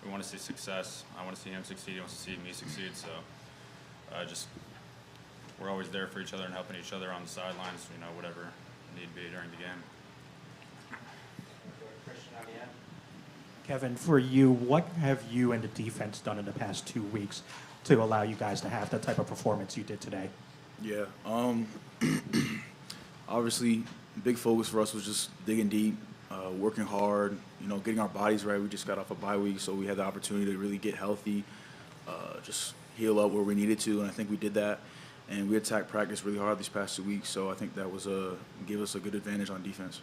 we want to see success. I want to see him succeed. He wants to see me succeed. So, we're always there for each other and helping each other on the sidelines. You know, whatever need be during the game. Kevin, for you, what have you and the defense done in the past 2 weeks to allow you guys to have that type of performance you did today? Yeah. Obviously, big focus for us was just digging deep, working hard, you know, getting our bodies right. We just got off a bye week, so we had the opportunity to really get healthy, just heal up where we needed to, and I think we did that. And we attacked practice really hard these past 2 weeks, so I think that was gave us a good advantage on defense.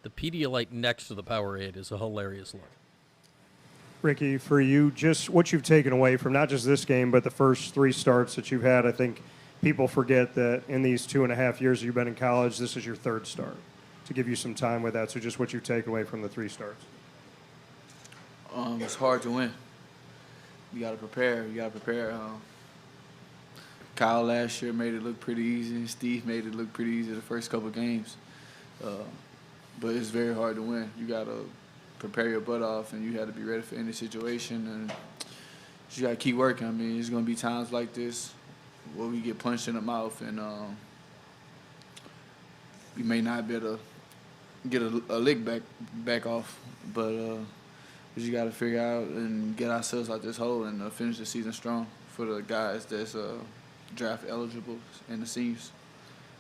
The Pedialyte next to the Powerade is a hilarious look. Ricky, for you, just what you've taken away from not just this game, but the first 3 starts that you've had. I think people forget that in these 2.5 years you've been in college, this is your 3rd start. To give you some time with that, so just what you take away from the 3 starts. It's hard to win. You got to prepare. You got to prepare. Kyle last year made it look pretty easy. Steve made it look pretty easy the first couple games. But it's very hard to win. You got to prepare your butt off, and you had to be ready for any situation. And you got to keep working. I mean, there's going to be times like this where we get punched in the mouth, and we may not be able to get a lick back off. But you got to figure out and get ourselves out this hole and finish the season strong for the guys that's draft eligible and the seniors.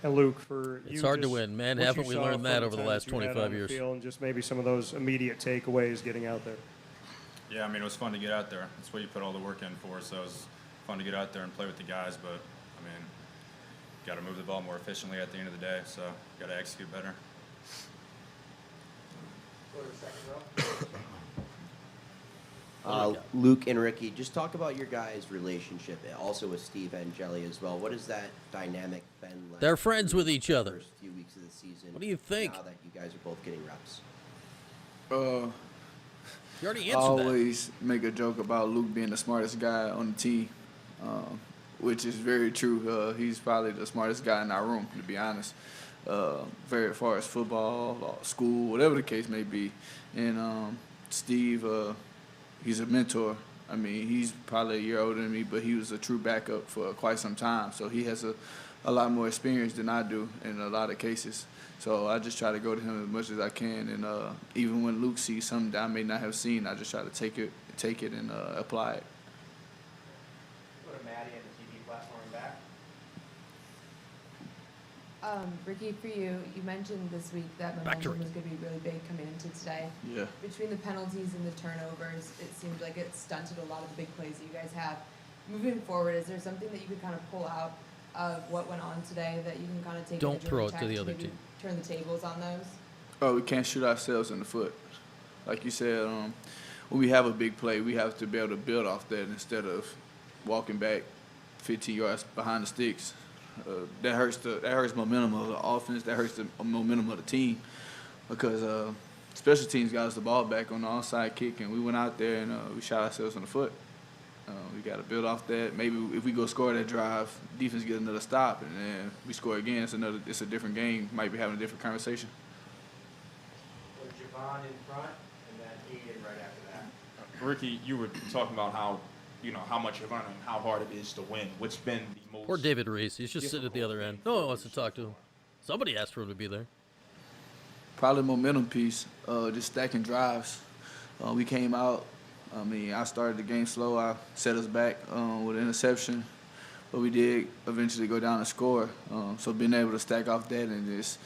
And Luke, for you, it's hard to win, man. what Haven't you we saw learned that from over the times last you had 25 on the years? field, and just maybe some of those immediate takeaways getting out there. Yeah, I mean, it was fun to get out there. That's what you put all the work in for. So it was fun to get out there and play with the guys. But I mean, got to move the ball more efficiently at the end of the day. So got to execute better. Go to the second row. Luke and Ricky, just talk about your guys' relationship, also with Steve and Jelly as well. What has that dynamic been like? They're friends with each other. The first few weeks of the season. What do you think? Now that you guys are both getting reps. You already answered I always make a joke about Luke being the smartest guy on the team, which is very true. He's probably the smartest guy in our room, to be honest. Very far as football, school, whatever the case may be. And Steve, he's a mentor. I mean, he's probably a year older than me, but he was a true backup for quite some time. So he has a lot more experience than I do in a lot of cases. So I just try to go to him as much as I can. And even when Luke sees something that I may not have seen, I just try to take it and apply it. Go to Maddie and the TV platform back. Ricky, for you, you mentioned this week that momentum was going to be really big coming into today. Yeah. Between the penalties and the turnovers, it seemed like it stunted a lot of the big plays that you guys have. Moving forward, is there something that you could kind of pull out of what went on today that you can kind of take Don't into throw it Georgia to the Tech other maybe team. turn the tables on those? Oh, we can't shoot ourselves in the foot. Like you said, when we have a big play, we have to be able to build off that instead of walking back 15 yards behind the sticks. That hurts momentum of the offense. That hurts the momentum of the team because special teams got us the ball back on the onside kick, and we went out there and we shot ourselves in the foot. We got to build off that. Maybe if we go score that drive, defense get another stop, and then we score again. It's a different game. Might be having a different conversation. With Javon in front, and then Aiden right after that. Ricky, you were talking about how much you're learning, how hard it is to win. What's been the most? Poor David Reese. He's just sitting at the other end. No one wants to talk to him. Somebody asked for him to be there. Probably momentum piece, just stacking drives. We came out. I mean, I started the game slow. I set us back with an interception, but we did eventually go down and score. So being able to stack off that and just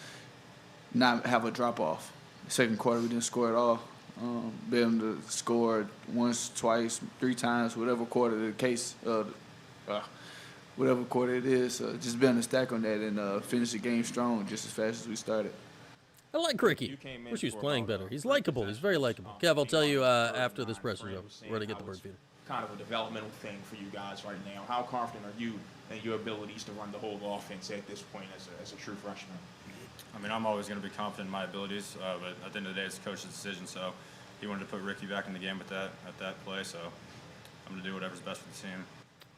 not have a drop off. Second quarter, we didn't score at all. Being able to score once, twice, 3 times, whatever quarter the case, whatever quarter it is, just being able to stack on that and finish the game strong just as fast as we started. I like Ricky. Wish he was playing better. He's likable. He's very likable. Kev, I'll tell you after this presser's over. We're going to get the bird feeder. Kind of a developmental thing for you guys right now. How confident are you in your abilities to run the whole offense at this point as a true freshman? I mean, I'm always going to be confident in my abilities, but at the end of the day, it's the coach's decision. So he wanted to put Ricky back in the game at that play. So I'm going to do whatever's best for the team.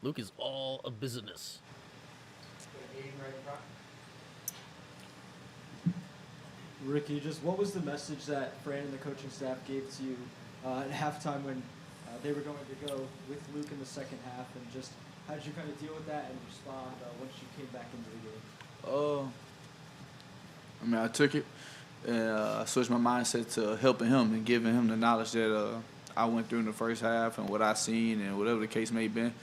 Luke is all a business. Ricky, just what was the message that Fran and the coaching staff gave to you at halftime when they were going to go with Luke in the second half, and just how did you kind of deal with that and respond once you came back into the game? I mean, I took it and I switched my mindset to helping him and giving him the knowledge that I went through in the first half and what I seen and whatever the case may be,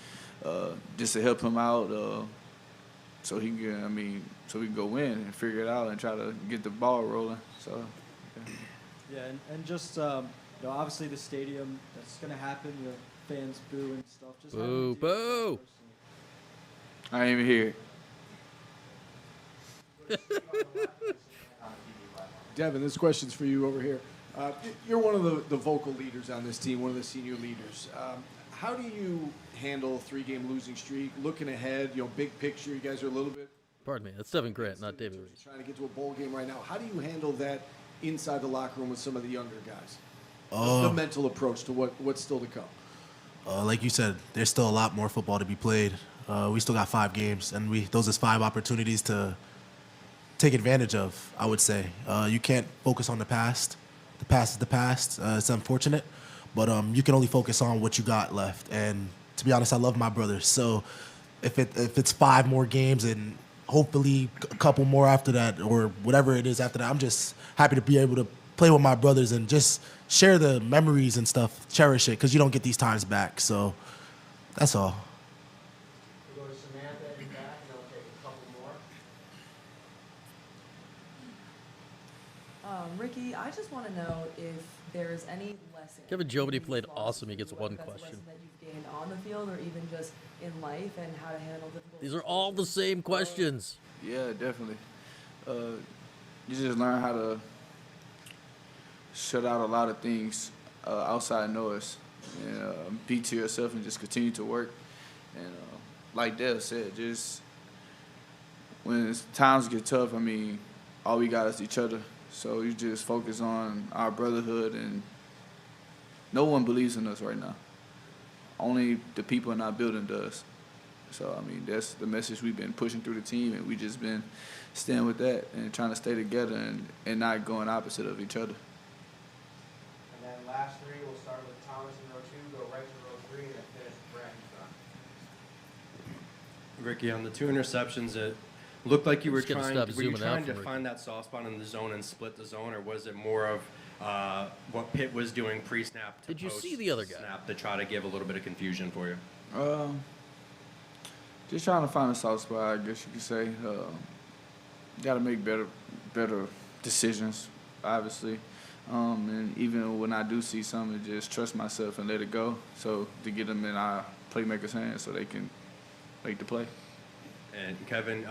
just to help him out so he can, so we can go win and figure it out and try to get the ball rolling. So. Yeah, and just obviously the stadium, that's going to happen. Your fans boo and stuff. Just boo, boo. I ain't even hear it. Devin, this question's for you over here. You're one of the vocal leaders on this team, one of the senior leaders. How do you handle a 3-game losing streak, looking ahead, big picture? You guys are a little bit... Pardon me, that's Devin Grant, not David Reed. Trying to get to a bowl game right now. How do you handle that inside the locker room with some of the younger guys? The mental approach to what's still to come. Like you said, there's still a lot more football to be played. We still got 5 games, and those is 5 opportunities to take advantage of, I would say. You can't focus on the past. The past is the past. It's unfortunate, but you can only focus on what you got left. And to be honest, I love my brothers. So if it's 5 more games and hopefully a couple more after that or whatever it is after that, I'm just happy to be able to play with my brothers and just share the memories and stuff, cherish it, because you don't get these times back. So that's all. We'll go to Samantha in back, and I'll take a couple more. Ricky, I just want to know if there's any lesson. Kevin Jobity played awesome. He gets one that's a question. lesson that you've gained on the field or even just in life and how to handle difficult These are all the same questions. Yeah, definitely. You just learn how to shut out a lot of things, outside noise, and be to yourself and just continue to work. And like Dale said, just when times get tough, all we got is each other. So you just focus on our brotherhood, and no one believes in us right now. Only the people in our building does. So, that's the message we've been pushing through the team, and we just been staying with that and trying to stay together and not going opposite of each other. And then last 3, we'll start with Thomas in row 2, go right to row 3, and then finish with Brad in front. Ricky, on the 2 interceptions, it looked like you were Just gonna trying. stop Were you zooming trying out to from find that soft spot in the zone and split the zone, or was it more of what Pitt was doing pre-snap to Did you see the other guy? snap to try to give a little bit of confusion for you? Just trying to find a soft spot, I guess you could say. Got to make better decisions, obviously. And even when I do see something, just trust myself and let it go. So to get them in our playmakers' hands so they can make the play. And Kevin,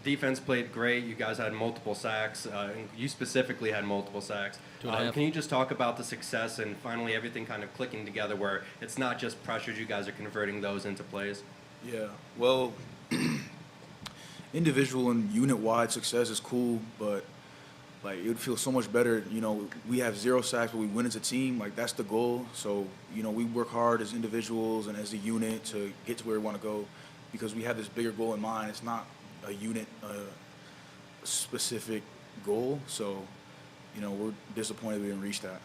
defense played great. You guys had multiple sacks. And you specifically had multiple sacks. 2.5. Can you just talk about the success and finally everything kind of clicking together where it's not just pressures, you guys are converting those into plays? Yeah, well, individual and unit-wide success is cool, but it would feel so much better. We have 0 sacks, but we win as a team. That's the goal. So, we work hard as individuals and as a unit to get to where we want to go because we have this bigger goal in mind. It's not a unit specific goal. So, we're disappointed we didn't reach that.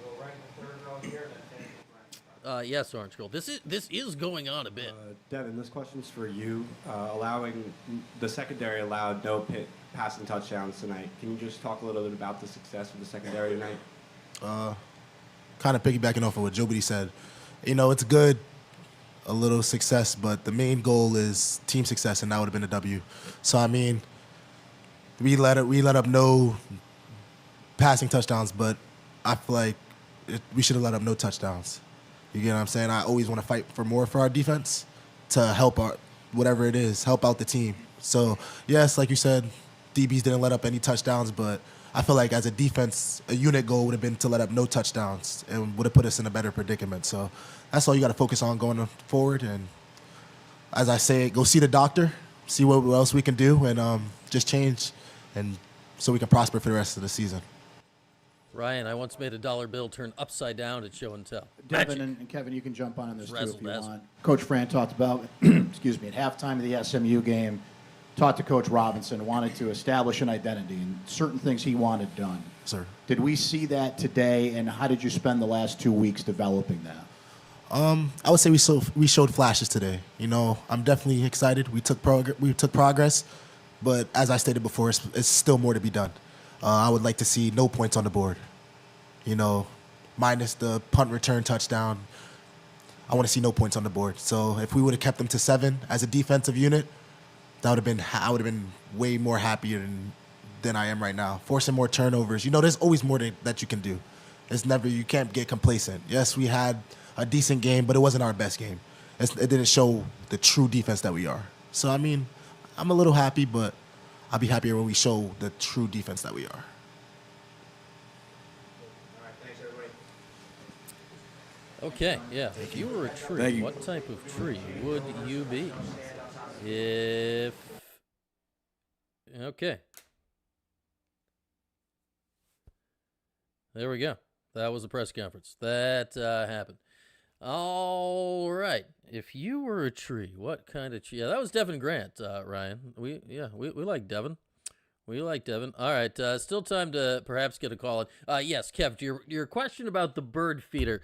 We'll go right in the 3rd row here, and then finish with Brad. Yes, Orange Gold. This is going on a bit. Devin, this question's for you. The secondary allowed no Pitt passing touchdowns tonight. Can you just talk a little bit about the success of the secondary tonight? Kind of piggybacking off of what Jobity said. It's good, a little success, but the main goal is team success, and that would have been a W. So we let up no passing touchdowns, but I feel like we should have let up no touchdowns. You get what I'm saying? I always want to fight for more for our defense to help whatever it is, help out the team. So, yes, like you said, DBs didn't let up any touchdowns, but I feel like as a defense, a unit goal would have been to let up no touchdowns and would have put us in a better predicament. So that's all you got to focus on going forward. And as I say, go see the doctor, see what else we can do, and just change, and so we can prosper for the rest of the season. Ryan, I once made a dollar bill turn upside down at show and tell. Devin and Kevin, you can jump on this too if you Razzle-dazzle. want. Coach Fran talked about, excuse me, at halftime of the SMU game, talked to Coach Robinson, wanted to establish an identity and certain things he wanted done. Sir. Did we see that today, and how did you spend the last 2 weeks developing that? I would say we showed flashes today. You know, I'm definitely excited. We took progress, but as I stated before, it's still more to be done. I would like to see no points on the board. You know, minus the punt return touchdown. I want to see no points on the board. So if we would have kept them to 7 as a defensive unit, I would have been way more happier than I am right now. Forcing more turnovers. You know, there's always more that you can do. You can't get complacent. Yes, we had a decent game, but it wasn't our best game. It didn't show the true defense that we are. So, I mean, I'm a little happy, but I'll be happier when we show the true defense that we are. All right, thanks, everybody. Okay, yeah. If you were a tree, what type of tree would you be? Okay. There we go. That was a press conference. That happened. All right. If you were a tree, what kind of tree? Yeah, that was Devin Grant, Ryan. We like Devin. We like Devin. All right. Still time to perhaps get a call in. Yes, Kev, to your question about the bird feeder,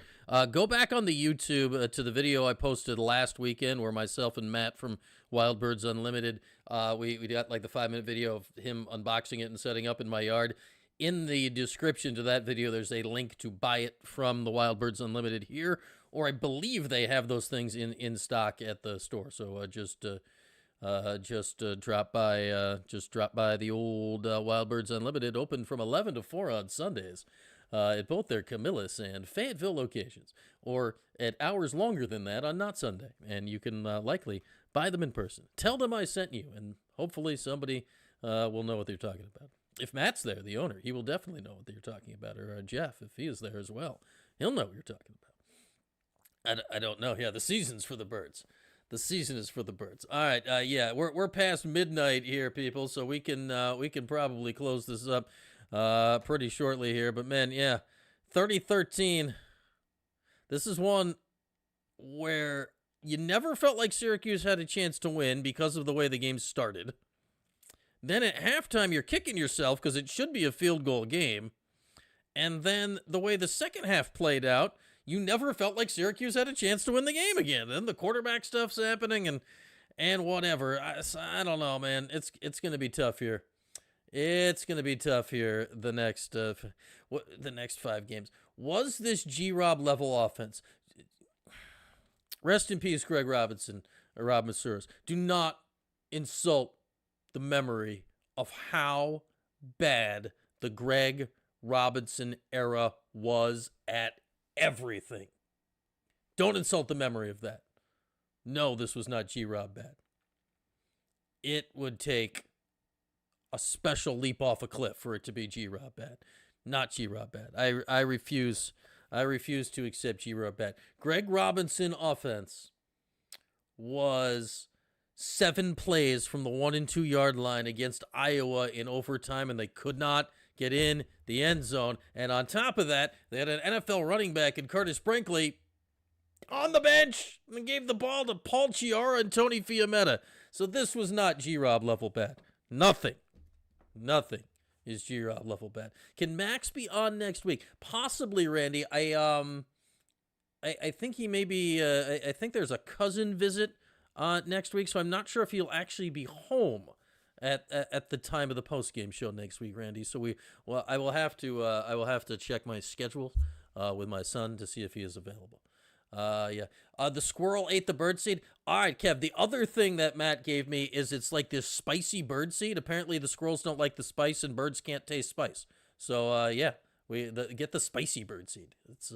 go back on the YouTube to the video I posted last weekend where myself and Matt from Wild Birds Unlimited, we got like the 5-minute video of him unboxing it and setting up in my yard. In the description to that video, there's a link to buy it from the Wild Birds Unlimited here, or I believe they have those things in stock at the store. So just drop by the old Wild Birds Unlimited, open from 11 to 4 on Sundays at both their Camillus and Fayetteville locations, or at hours longer than that on Not Sunday. And you can likely buy them in person. Tell them I sent you, and hopefully somebody will know what they're talking about. If Matt's there, the owner, he will definitely know what you're talking about, or Jeff, if he is there as well. He'll know what you're talking about. I don't know. Yeah, the season's for the birds. The season is for the birds. All right, yeah, we're past midnight here, people, so we can probably close this up pretty shortly here. But man, yeah, 30-13. This is one where you never felt like Syracuse had a chance to win because of the way the game started. Then at halftime, you're kicking yourself because it should be a field goal game. And then the way the second half played out, you never felt like Syracuse had a chance to win the game again. Then the quarterback stuff's happening and whatever. I don't know, man. It's going to be tough here. It's going to be tough here the next 5 games. Was this G-Rob level offense? Rest in peace, Greg Robinson or Rob Masuras. Do not insult the memory of how bad the Greg Robinson era was at everything. Don't insult the memory of that. No, this was not G-Rob bad. It would take a special leap off a cliff for it to be G-Rob bad. Not G-Rob bad. I refuse to accept G-Rob bad. Greg Robinson offense was 7 plays from the 1 and 2 yard line against Iowa in overtime, and they could not get in the end zone. And on top of that, they had an NFL running back in Curtis Brinkley on the bench and gave the ball to Paul Chiara and Tony Fiametta. So this was not G-Rob level bad. Nothing is G-Rob level bad. Can Max be on next week? Possibly, Randy. I think he may be. I think there's a cousin visit next week, so I'm not sure if he'll actually be home at the time of the post-game show next week, Randy. So I will have to check my schedule with my son to see if he is available. The squirrel ate the birdseed. All right, Kev, the other thing that Matt gave me is it's like this spicy birdseed. Apparently the squirrels don't like the spice and birds can't taste spice. So, get the spicy birdseed. It's,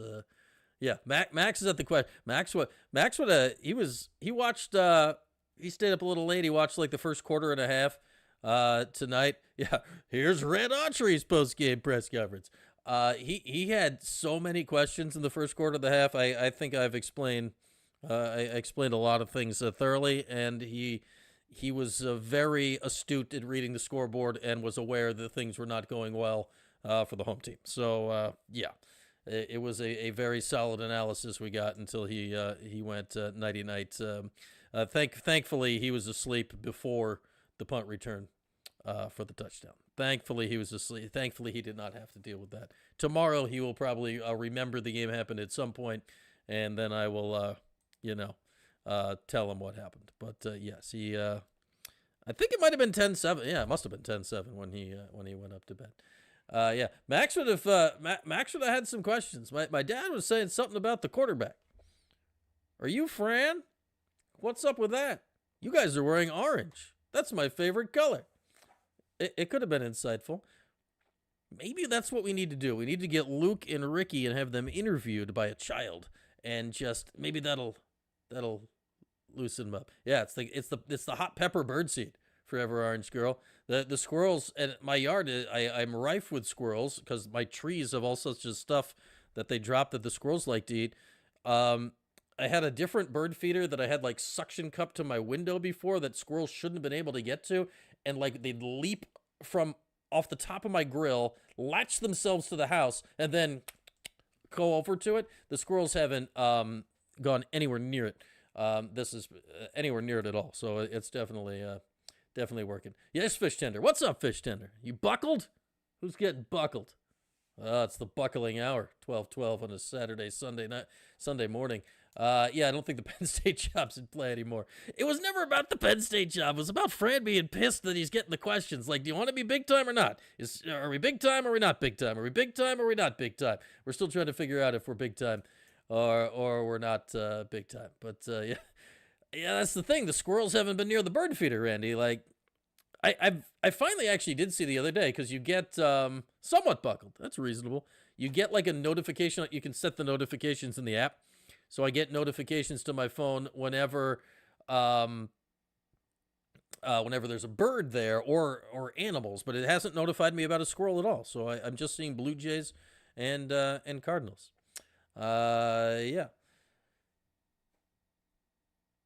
yeah, Max is at the question. He stayed up a little late. He watched like the first quarter and a half tonight. Yeah, here's Red Autry's post-game press conference. He had so many questions in the first quarter of the half. I think I've explained a lot of things thoroughly, and he was very astute in reading the scoreboard and was aware that things were not going well for the home team. So it was a very solid analysis we got until he went nighty-night. Thankfully, he was asleep before the punt return for the touchdown. Thankfully, he was asleep. Thankfully, he did not have to deal with that. Tomorrow, he will probably remember the game happened at some point, and then I will, tell him what happened. But yes, he. I think it might have been 10-7. Yeah, it must have been 10-7 when he went up to bed. Yeah, Max would have had some questions. My dad was saying something about the quarterback. Are you Fran? What's up with that? You guys are wearing orange. That's my favorite color. It could have been insightful. Maybe that's what we need to do. We need to get Luke and Ricky and have them interviewed by a child, and just maybe that'll loosen them up. Yeah, it's the hot pepper birdseed. Forever Orange Girl. The squirrels in my yard, I'm rife with squirrels because my trees have all sorts of stuff that they drop that the squirrels like to eat. I had a different bird feeder that I had like suction cup to my window before that squirrels shouldn't have been able to get to, and like they'd leap from off the top of my grill, latch themselves to the house, and then go over to it. The squirrels haven't gone anywhere near it. This is anywhere near it at all, so it's definitely working. Yes, Fish Tender. What's up, Fish Tender? You buckled? Who's getting buckled? It's the buckling hour, 12:12 on a Sunday morning. Yeah, I don't think the Penn State job's in play anymore. It was never about the Penn State job. It was about Fran being pissed that he's getting the questions. Like, do you want to be big time or not? Are we big time or are we not big time? Are we big time or are we not big time? We're still trying to figure out if we're big time or we're not big time. But yeah, that's the thing. The squirrels haven't been near the bird feeder, Randy. Like, I finally actually did see the other day, because you get somewhat buckled. That's reasonable. You get like a notification. You can set the notifications in the app. So I get notifications to my phone whenever there's a bird there or animals, but it hasn't notified me about a squirrel at all. So I'm just seeing Blue Jays and Cardinals. Yeah.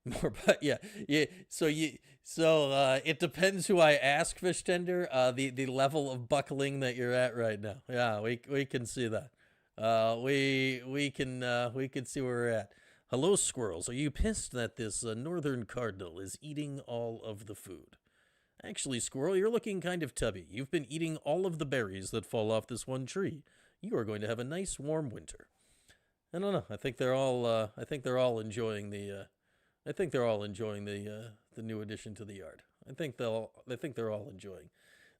More, but yeah. So it depends who I ask, Fish Tender. The level of buckling that you're at right now. Yeah, we can see that. We can see where we're at. Hello, squirrels. Are you pissed that this northern cardinal is eating all of the food? Actually, squirrel, you're looking kind of tubby. You've been eating all of the berries that fall off this one tree. You are going to have a nice warm winter. I don't know. I think they're all enjoying the. I think they're all enjoying the new addition to the yard. I think they're all enjoying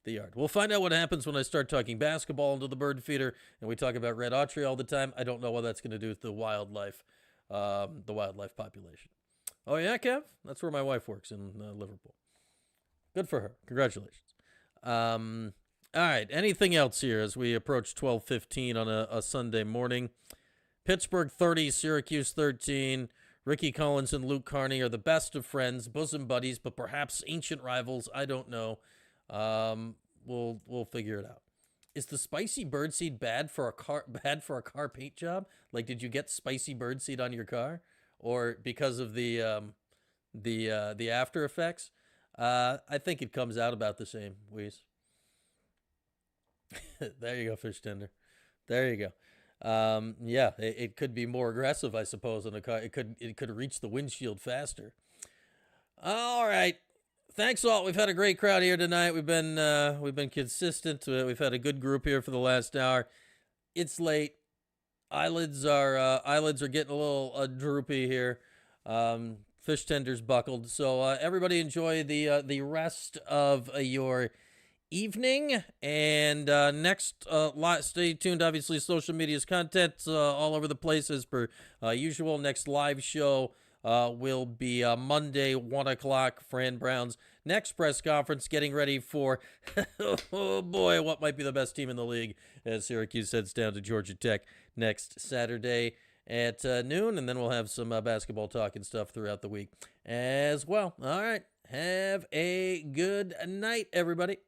the yard. We'll find out what happens when I start talking basketball into the bird feeder, and we talk about red autry all the time. I don't know what that's going to do with the wildlife population. Oh yeah, Kev? That's where my wife works, in Liverpool. Good for her. Congratulations. All right. Anything else here as we approach 12:15 on a Sunday morning? Pittsburgh 30, Syracuse 13. Ricky Collins and Luke Carney are the best of friends, bosom buddies, but perhaps ancient rivals. I don't know. We'll figure it out. Is the spicy birdseed bad for a car paint job? Like, did you get spicy birdseed on your car, or because of the after effects? I think it comes out about the same, Weez. There you go, Fish Tender. There you go. Yeah, it could be more aggressive, I suppose, in a car. It could reach the windshield faster. All right. Thanks all. We've had a great crowd here tonight. We've been consistent. We've had a good group here for the last hour. It's late. Eyelids are getting a little droopy here. Fish Tender's buckled. So everybody enjoy the rest of your evening, and next stay tuned. Obviously, social media's content all over the place as per usual. Next live show will be Monday, 1 o'clock. Fran Brown's next press conference, getting ready for oh boy, what might be the best team in the league as Syracuse heads down to Georgia Tech next Saturday at noon, and then we'll have some basketball talk and stuff throughout the week as well. All right, have a good night, everybody.